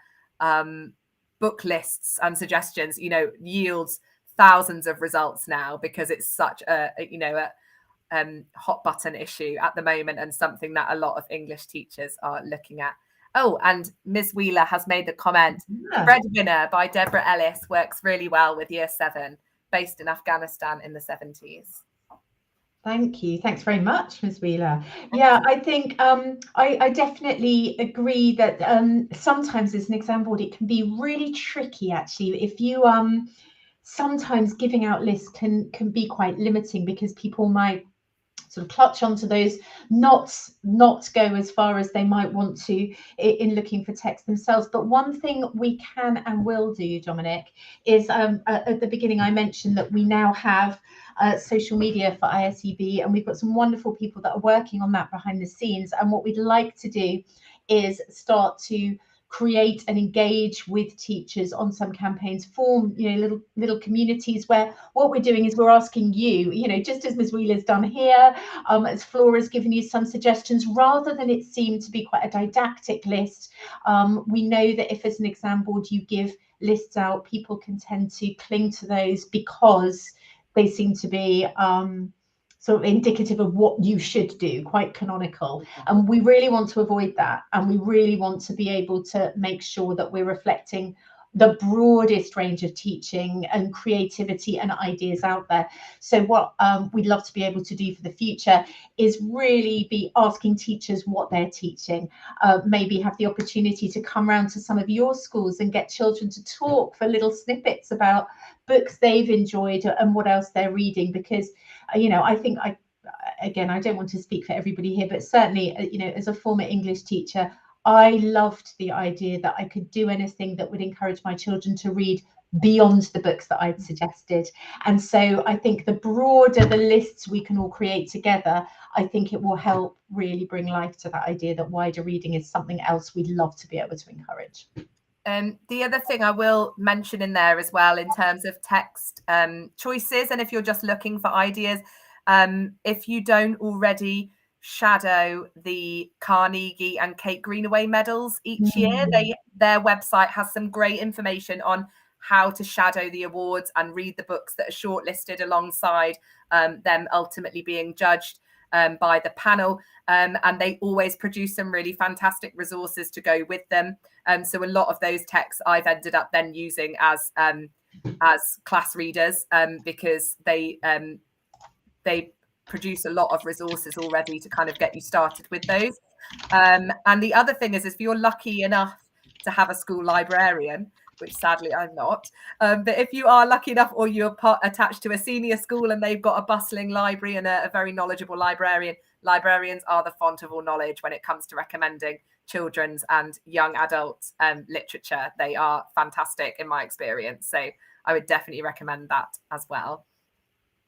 book lists and suggestions, yields thousands of results now, because it's such a hot button issue at the moment and something that a lot of English teachers are looking at. Oh, and Ms. Wheeler has made the comment, Breadwinner by Deborah Ellis works really well with year 7, based in Afghanistan in the 70s. Thank you. Thanks very much, Ms. Wheeler. Yeah, I think I definitely agree that sometimes as an exam board, it can be really tricky, actually. If you sometimes giving out lists can be quite limiting, because people might sort of clutch onto those, not go as far as they might want to in looking for text themselves. But one thing we can and will do, Dominic, is at the beginning I mentioned that we now have social media for ISEB, and we've got some wonderful people that are working on that behind the scenes. And what we'd like to do is start to create and engage with teachers on some campaigns, form little communities where what we're doing is we're asking you, just as Ms. Wheeler's done here, as Flora's given you some suggestions, rather than it seem to be quite a didactic list. We know that if as an exam board you give lists out, people can tend to cling to those because they seem to be sort of indicative of what you should do, quite canonical. And we really want to avoid that. And we really want to be able to make sure that we're reflecting the broadest range of teaching and creativity and ideas out there. So what we'd love to be able to do for the future is really be asking teachers what they're teaching. Maybe have the opportunity to come around to some of your schools and get children to talk for little snippets about books they've enjoyed and what else they're reading. Because I think I don't want to speak for everybody here, but certainly, as a former English teacher, I loved the idea that I could do anything that would encourage my children to read beyond the books that I'd suggested. And so I think the broader the lists we can all create together, I think it will help really bring life to that idea that wider reading is something else we'd love to be able to encourage. The other thing I will mention in there as well, in terms of text choices, and if you're just looking for ideas, if you don't already shadow the Carnegie and Kate Greenaway medals each year, their website has some great information on how to shadow the awards and read the books that are shortlisted alongside them ultimately being judged by the panel. And they always produce some really fantastic resources to go with them. So a lot of those texts I've ended up then using as class readers, because they produce a lot of resources already to kind of get you started with those. And the other thing is if you're lucky enough to have a school librarian, which sadly I'm not, but if you are lucky enough, or you're attached to a senior school and they've got a bustling library and a very knowledgeable librarian, librarians are the font of all knowledge when it comes to recommending children's and young adult literature. They are fantastic in my experience. So I would definitely recommend that as well.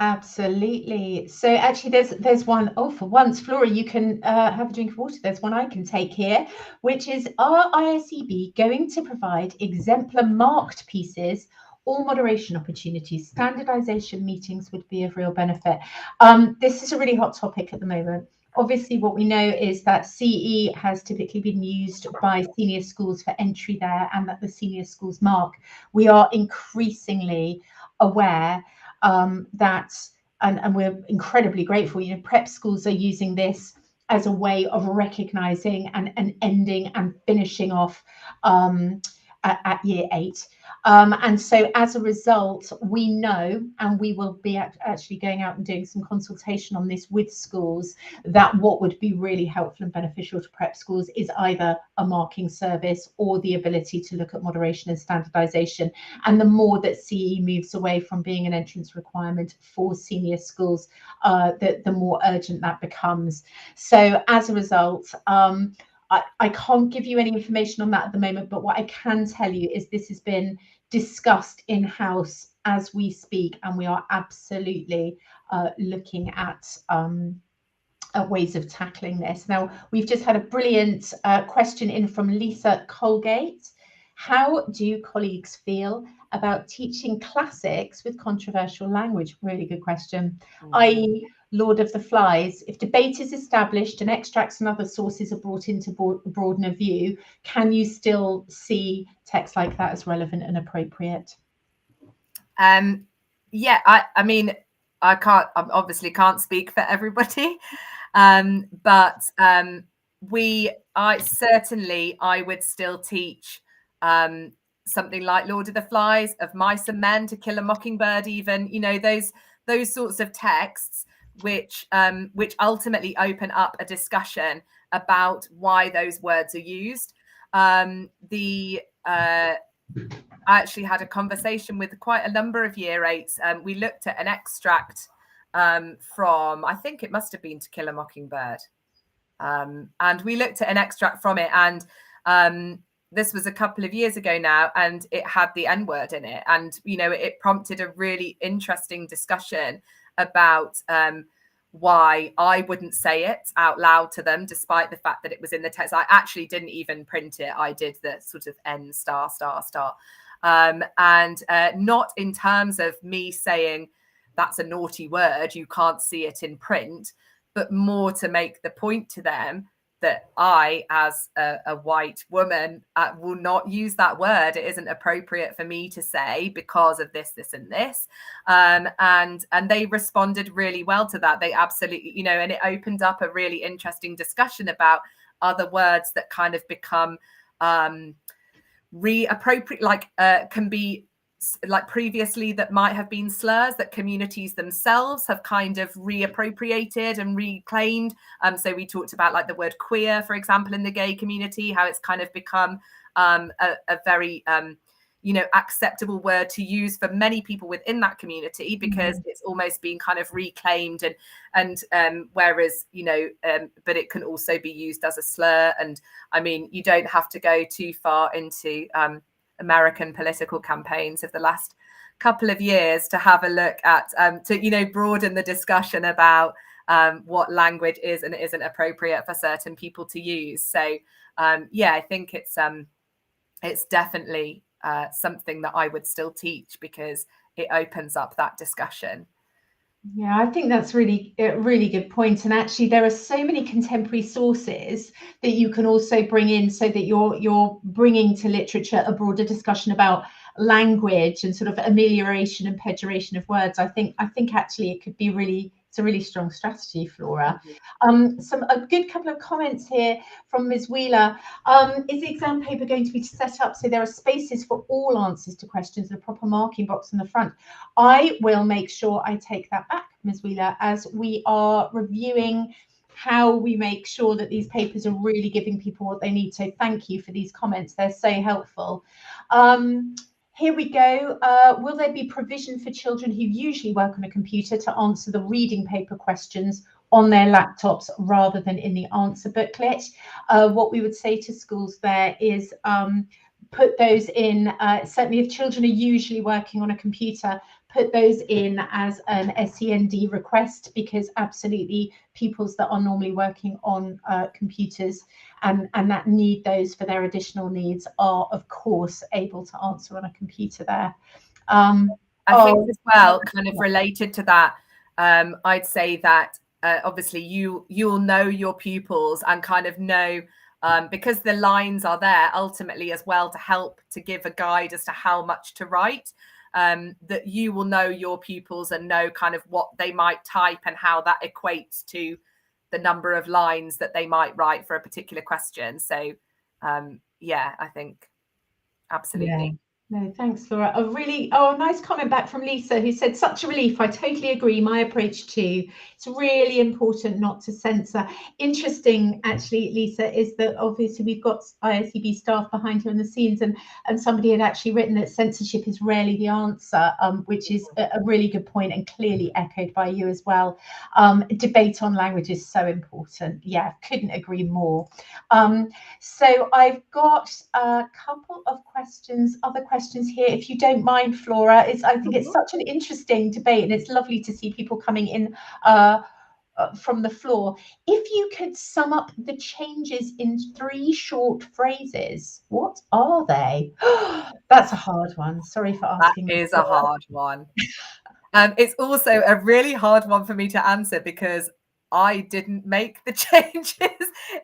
Absolutely. So actually there's one, oh, for once, Flora, you can have a drink of water. There's one I can take here, which is, are ISEB going to provide exemplar marked pieces or moderation opportunities? Standardization meetings would be of real benefit. This is a really hot topic at the moment. Obviously, what we know is that CE has typically been used by senior schools for entry there, and that the senior schools mark. We are increasingly aware that, and we're incredibly grateful, you know, prep schools are using this as a way of recognizing and ending and finishing off at year 8. And so as a result, we know, and we will be actually going out and doing some consultation on this with schools, that what would be really helpful and beneficial to prep schools is either a marking service or the ability to look at moderation and standardization. And the more that CE moves away from being an entrance requirement for senior schools, the more urgent that becomes. So as a result, I can't give you any information on that at the moment, but what I can tell you is this has been discussed in-house as we speak, and we are absolutely looking at ways of tackling this. Now, we've just had a brilliant question in from Lisa Colgate. How do colleagues feel about teaching classics with controversial language? Really good question. I.e., Lord of the Flies, if debate is established and extracts and other sources are brought in to broaden a view, can you still see text like that as relevant and appropriate? Yeah, I mean, I obviously can't speak for everybody, but I would still teach something like Lord of the Flies, Of Mice and Men, To Kill a Mockingbird, even, you know, those sorts of texts which ultimately open up a discussion about why those words are used. I actually had a conversation with quite a number of year 8s. We looked at an extract from, I think it must have been To Kill a Mockingbird. And we looked at an extract from it, and this was a couple of years ago now, and it had the N-word in it. And, you know, it prompted a really interesting discussion about why I wouldn't say it out loud to them, despite the fact that it was in the text. I actually didn't even print it. I did the sort of N******. And not in terms of me saying that's a naughty word, you can't see it in print, but more to make the point to them that I, as a white woman, will not use that word. It isn't appropriate for me to say because of this, this, and this. And they responded really well to that. They absolutely, you know, and it opened up a really interesting discussion about other words that kind of become reappropriate, like can be like previously that might have been slurs that communities themselves have kind of reappropriated and reclaimed. So we talked about like the word queer, for example, in the gay community, how it's kind of become a very, you know, acceptable word to use for many people within that community, because it's almost been kind of reclaimed, and whereas, you know, but it can also be used as a slur. And I mean, you don't have to go too far into American political campaigns of the last couple of years to have a look at, to broaden the discussion about what language is and isn't appropriate for certain people to use. So I think it's definitely something that I would still teach because it opens up that discussion. Yeah, I think that's really a really good point. And actually, there are so many contemporary sources that you can also bring in, so that you're bringing to literature a broader discussion about language and sort of amelioration and pejoration of words. I think actually it could be it's a really strong strategy, Flora. A good couple of comments here from Ms. Wheeler. Is the exam paper going to be set up so there are spaces for all answers to questions and a proper marking box in the front? I will make sure I take that back, Ms. Wheeler, as we are reviewing how we make sure that these papers are really giving people what they need. So thank you for these comments. They're so helpful. Here we go. Will there be provision for children who usually work on a computer to answer the reading paper questions on their laptops rather than in the answer booklet? What we would say to schools there is put those in, certainly if children are usually working on a computer, put those in as an SEND request, because absolutely pupils that are normally working on computers and that need those for their additional needs are of course able to answer on a computer there. I think as well, kind of related to that, I'd say that obviously you'll know your pupils and kind of know, because the lines are there ultimately as well to help to give a guide as to how much to write, that you will know your pupils and know kind of what they might type and how that equates to the number of lines that they might write for a particular question. So I think absolutely. Yeah. No, thanks, Laura. A nice comment back from Lisa, who said, such a relief. I totally agree. My approach too. It's really important not to censor. Interesting, actually, Lisa, is that obviously we've got ISEB staff behind you on the scenes, and somebody had actually written that censorship is rarely the answer, which is a really good point and clearly echoed by you as well. Debate on language is so important. Yeah, couldn't agree more. So I've got a couple of other questions here, if you don't mind, Flora. I think it's such an interesting debate, and it's lovely to see people coming in from the floor. If you could sum up the changes in 3 short phrases, what are they? That's a hard one. Sorry for asking. That is a hard one. It's also a really hard one for me to answer because I didn't make the changes.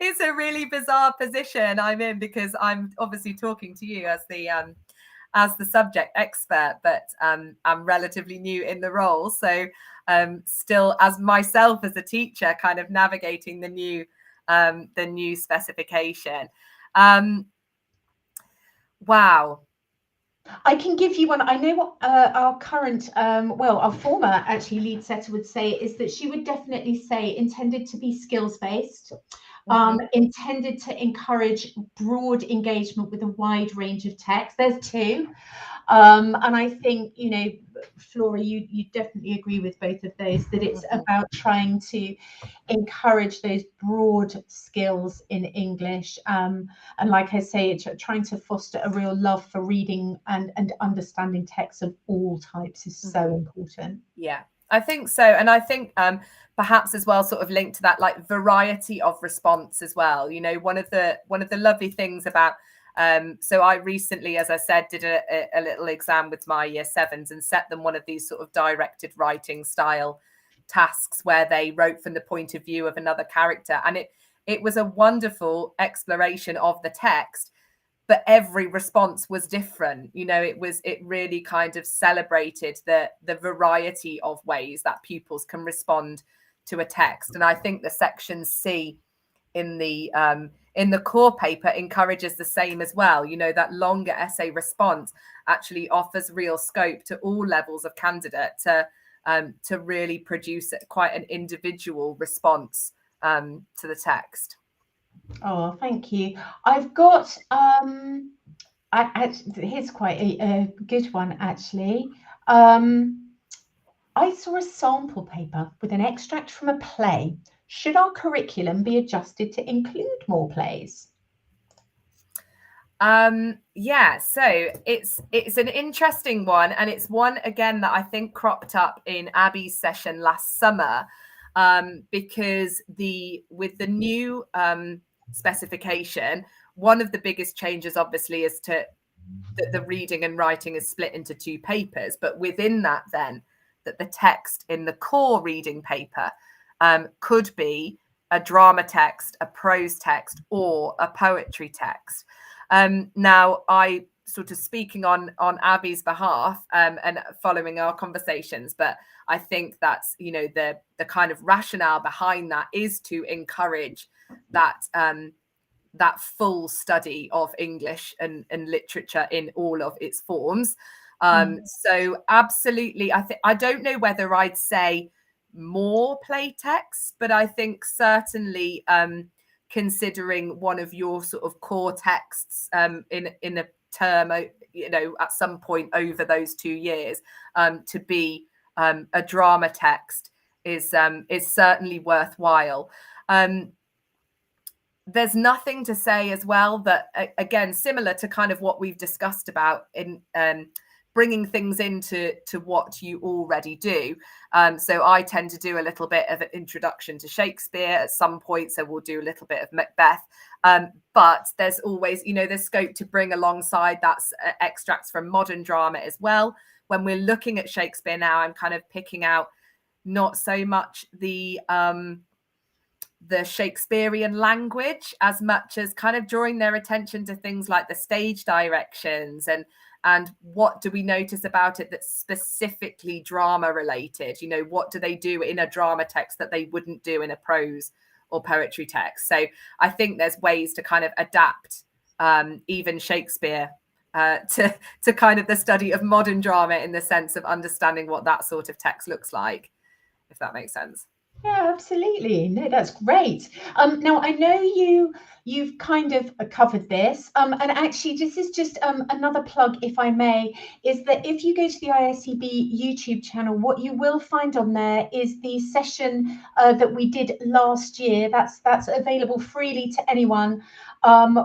It's a really bizarre position I'm in because I'm obviously talking to you as the subject expert, but I'm relatively new in the role. So still as myself as a teacher, kind of navigating the new specification. Wow. I can give you one. I know what our current, our former actually lead setter would say is that she would definitely say intended to be skills-based, intended to encourage broad engagement with a wide range of text. There's 2. And I think, Flora, you definitely agree with both of those, that it's about trying to encourage those broad skills in English. And like I say, trying to foster a real love for reading and understanding texts of all types is so important. Yeah, I think so. And I think perhaps as well, sort of linked to that, like variety of response as well. One of the lovely things about so I recently, as I said, did a little exam with my year 7s and set them one of these sort of directed writing style tasks where they wrote from the point of view of another character. And it was a wonderful exploration of the text, but every response was different. It really kind of celebrated the variety of ways that pupils can respond to a text. And I think the section C in the core paper encourages the same as well. That longer essay response actually offers real scope to all levels of candidate to really produce quite an individual response to the text. Oh, thank you. I've got here's quite a good one actually. I saw a sample paper with an extract from a play. Should our curriculum be adjusted to include more plays? Yeah, so it's an interesting one, and it's one again that I think cropped up in Abby's session last summer, because with the new specification, one of the biggest changes obviously is that the reading and writing is split into 2 papers, but within that then that the text in the core reading paper could be a drama text, a prose text, or a poetry text. Now, I sort of speaking on Abby's behalf and following our conversations, but I think that's, you know, the kind of rationale behind that is to encourage that that full study of English and literature in all of its forms. So absolutely, I don't know whether I'd say more play texts, but I think certainly considering one of your sort of core texts in a term, you know, at some point over those 2 years, to be a drama text is certainly worthwhile. There's nothing to say as well that, again, similar to kind of what we've discussed about in bringing things into what you already do. So I tend to do a little bit of an introduction to Shakespeare at some point. So we'll do a little bit of Macbeth. But there's always, you know, there's scope to bring alongside that extracts from modern drama as well. When we're looking at Shakespeare now, I'm kind of picking out not so much the Shakespearean language as much as kind of drawing their attention to things like the stage directions and what do we notice about it that's specifically drama related. You know, what do they do in a drama text that they wouldn't do in a prose or poetry text? So I think there's ways to kind of adapt even Shakespeare to kind of the study of modern drama in the sense of understanding what that sort of text looks like, if that makes sense. Yeah, absolutely. No, that's great. Now I know you've kind of covered this, and actually this is just another plug, if I may, is that if you go to the ISEB YouTube channel, what you will find on there is the session that we did last year. That's available freely to anyone,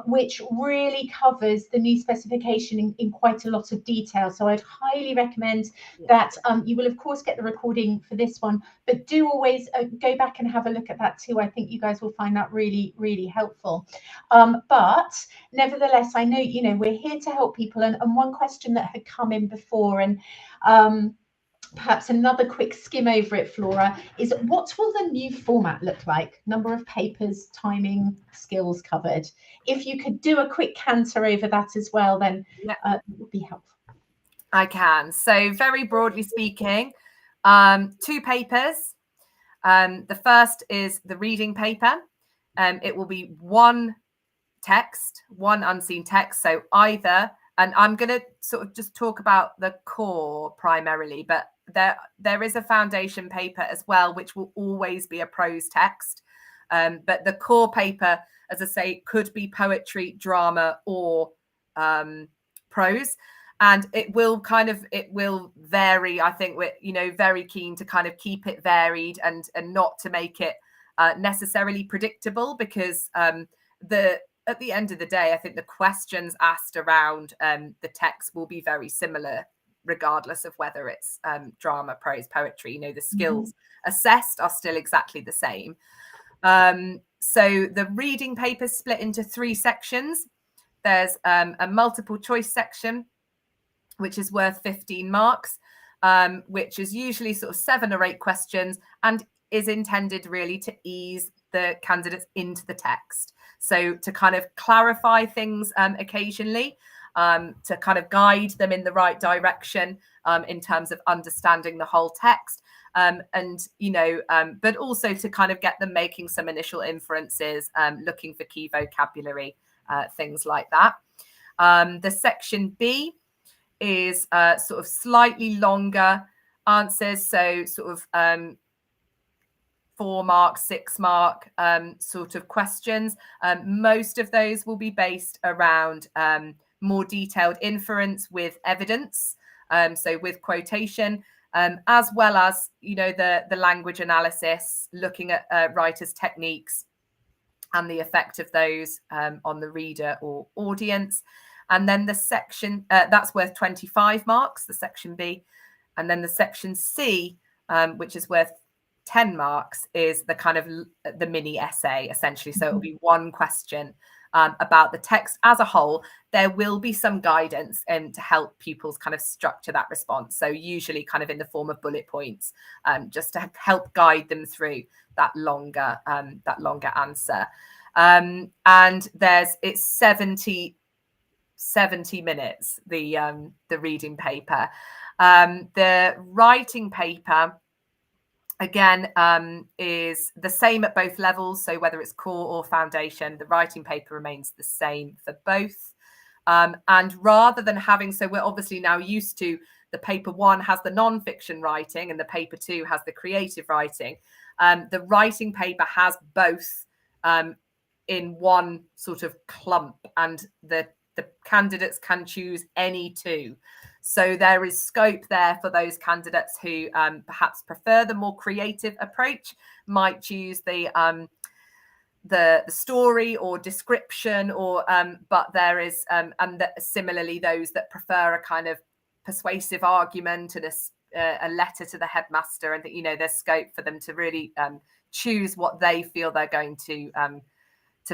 which really covers the new specification in quite a lot of detail. So I'd highly recommend that. You will of course get the recording for this one, but do always go back and have a look at that too. I think you guys will find that really, really helpful. But nevertheless, I know, you know, we're here to help people. And one question that had come in before, and perhaps another quick skim over it, Flora, is what will the new format look like? Number of papers, timing, skills covered. If you could do a quick canter over that as well, then it would be helpful. I can. So very broadly speaking, 2 papers. The first is the reading paper. It will be 1 text, 1 unseen text. So either, and I'm going to sort of just talk about the core primarily, but there is a foundation paper as well, which will always be a prose text. But the core paper, as I say, could be poetry, drama, or prose. And it will vary. I think we're, you know, very keen to kind of keep it varied and not to make it necessarily predictable, because at the end of the day, I think the questions asked around the text will be very similar, regardless of whether it's drama, prose, poetry. You know, the skills assessed are still exactly the same. So the reading paper is split into 3 sections. There's a multiple choice section, which is worth 15 marks, which is usually sort of 7 or 8 questions and is intended really to ease the candidates into the text. So to kind of clarify things occasionally, to kind of guide them in the right direction in terms of understanding the whole text. And, you know, but also to kind of get them making some initial inferences, looking for key vocabulary, things like that. The section B is sort of slightly longer answers. So sort of 4 mark, 6 mark sort of questions. Most of those will be based around more detailed inference with evidence. So with quotation, as well as, you know, the language analysis, looking at writers' techniques, and the effect of those on the reader or audience. And then the section, that's worth 25 marks, the section B. And then the section C, which is worth 10 marks, is the kind of the mini essay, essentially. So it'll be one question about the text as a whole. There will be some guidance to help pupils kind of structure that response. So usually kind of in the form of bullet points, just to help guide them through that longer answer. And it's 70 minutes, the reading paper. The writing paper, again, is the same at both levels. So whether it's core or foundation, the writing paper remains the same for both. And rather than having, so we're obviously now used to the paper 1 has the non-fiction writing and the paper 2 has the creative writing. The writing paper has both in one sort of clump, and the candidates can choose any two. So there is scope there for those candidates who perhaps prefer the more creative approach, might choose the story or description, or but there is similarly those that prefer a kind of persuasive argument and a letter to the headmaster, and that, you know, there's scope for them to really choose what they feel they're going to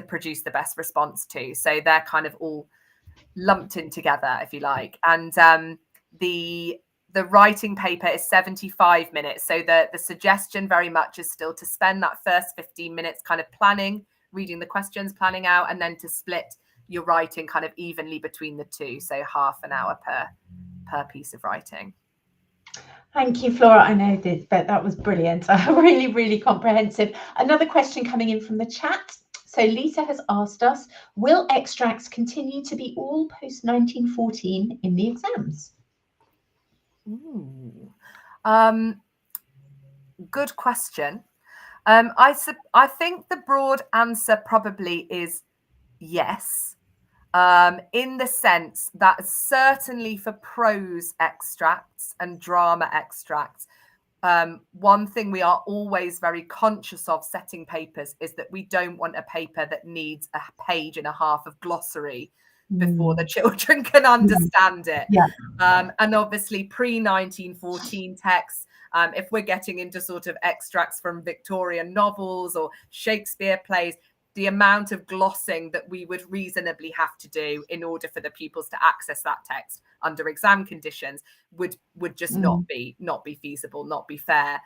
produce the best response to. So they're kind of all lumped in together, if you like. And the writing paper is 75 minutes. So the suggestion very much is still to spend that first 15 minutes kind of planning, reading the questions, planning out, and then to split your writing kind of evenly between the two. So half an hour per piece of writing. Thank you, Flora. I know this, but that was brilliant. Really, really comprehensive. Another question coming in from the chat. So Lisa has asked us, will extracts continue to be all post-1914 in the exams? Ooh. Good question. I think the broad answer probably is yes, in the sense that certainly for prose extracts and drama extracts, one thing we are always very conscious of setting papers is that we don't want a paper that needs a page and a half of glossary before the children can understand it. And obviously pre-1914 texts, if we're getting into sort of extracts from Victorian novels or Shakespeare plays, the amount of glossing that we would reasonably have to do in order for the pupils to access that text under exam conditions would just not be feasible, not be fair.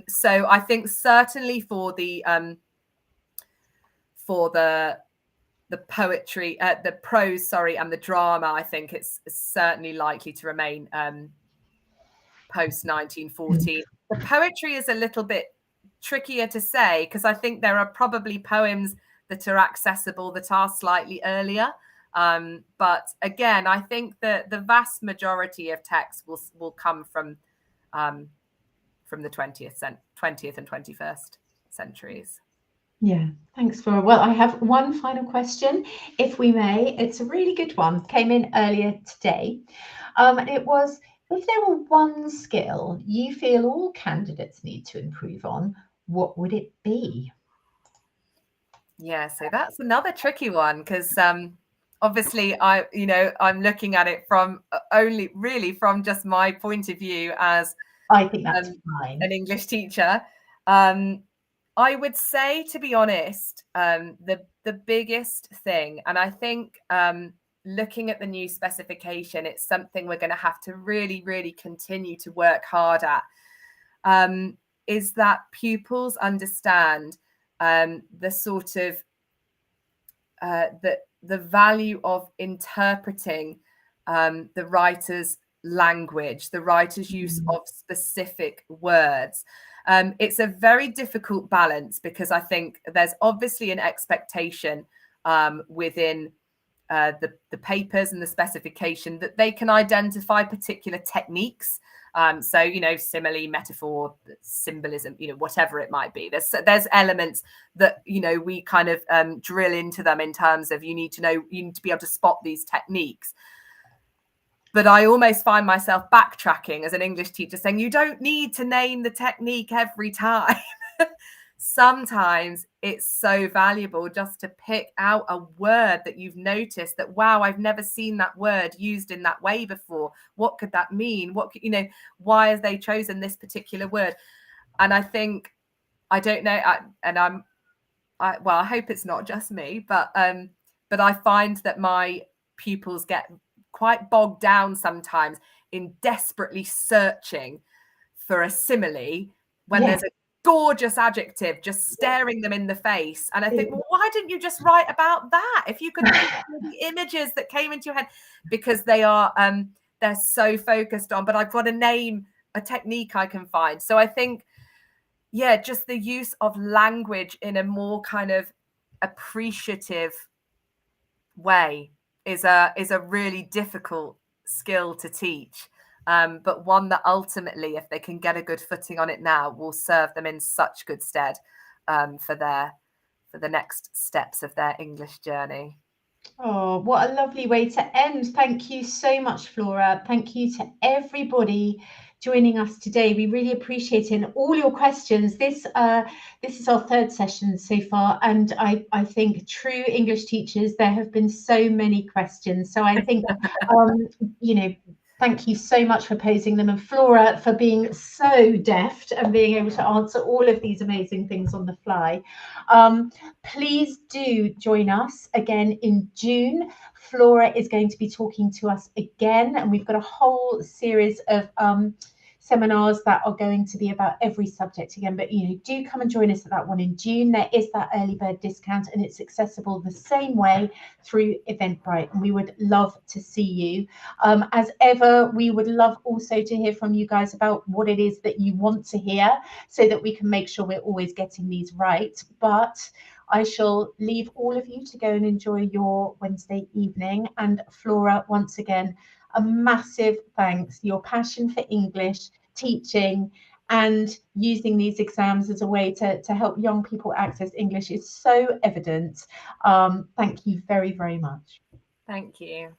So I think certainly for the poetry, the prose, and the drama, I think it's certainly likely to remain post 1914. The poetry is a little bit trickier to say, because I think there are probably poems that are accessible that are slightly earlier. But again, I think that the vast majority of texts will come from the 20th and 21st centuries. Yeah, thanks, Flora. Well, I have one final question, if we may. It's a really good one. Came in earlier today. And it was, if there were one skill you feel all candidates need to improve on, what would it be? Yeah, so that's another tricky one, because obviously I'm looking at it from only really from just my point of view as I think that's fine. An English teacher. I would say, to be honest, the biggest thing, and I think looking at the new specification, it's something we're going to have to really, really continue to work hard at, is that pupils understand the sort of the value of interpreting the writer's language, the writer's use of specific words. It's a very difficult balance, because I think there's obviously an expectation within the papers and the specification that they can identify particular techniques. So, simile, metaphor, symbolism, whatever it might be. There's elements that, we kind of drill into them in terms of you need to be able to spot these techniques. But I almost find myself backtracking as an English teacher, saying you don't need to name the technique every time. sometimes it's so valuable just to pick out a word that you've noticed that, wow, I've never seen that word used in that way before. What could that mean? What could, why have they chosen this particular word? And I think, I don't know, I hope it's not just me, but I find that my pupils get quite bogged down sometimes in desperately searching for a simile when there's a gorgeous adjective just staring them in the face. And I think, well, why didn't you just write about that? If you could think of the images that came into your head, because they're so focused on, but I've got a name, a technique I can find. So I think, yeah, just the use of language in a more kind of appreciative way is a really difficult skill to teach. But one that ultimately, if they can get a good footing on it now, will serve them in such good stead for the next steps of their English journey. Oh, what a lovely way to end. Thank you so much, Flora. Thank you to everybody joining us today. We really appreciate it. And all your questions. This is our third session so far, and I think true English teachers, there have been so many questions. So I think thank you so much for posing them, and Flora for being so deft and being able to answer all of these amazing things on the fly. Please do join us again in June. Flora is going to be talking to us again, and we've got a whole series of seminars that are going to be about every subject again. But do come and join us at that one in June. There is that early bird discount, and it's accessible the same way through Eventbrite, and we would love to see you. As ever, we would love also to hear from you guys about what it is that you want to hear, so that we can make sure we're always getting these right. But I shall leave all of you to go and enjoy your Wednesday evening. And Flora, once again, a massive thanks. Your passion for English, teaching, and using these exams as a way to help young people access English is so evident. Thank you very, very much. Thank you.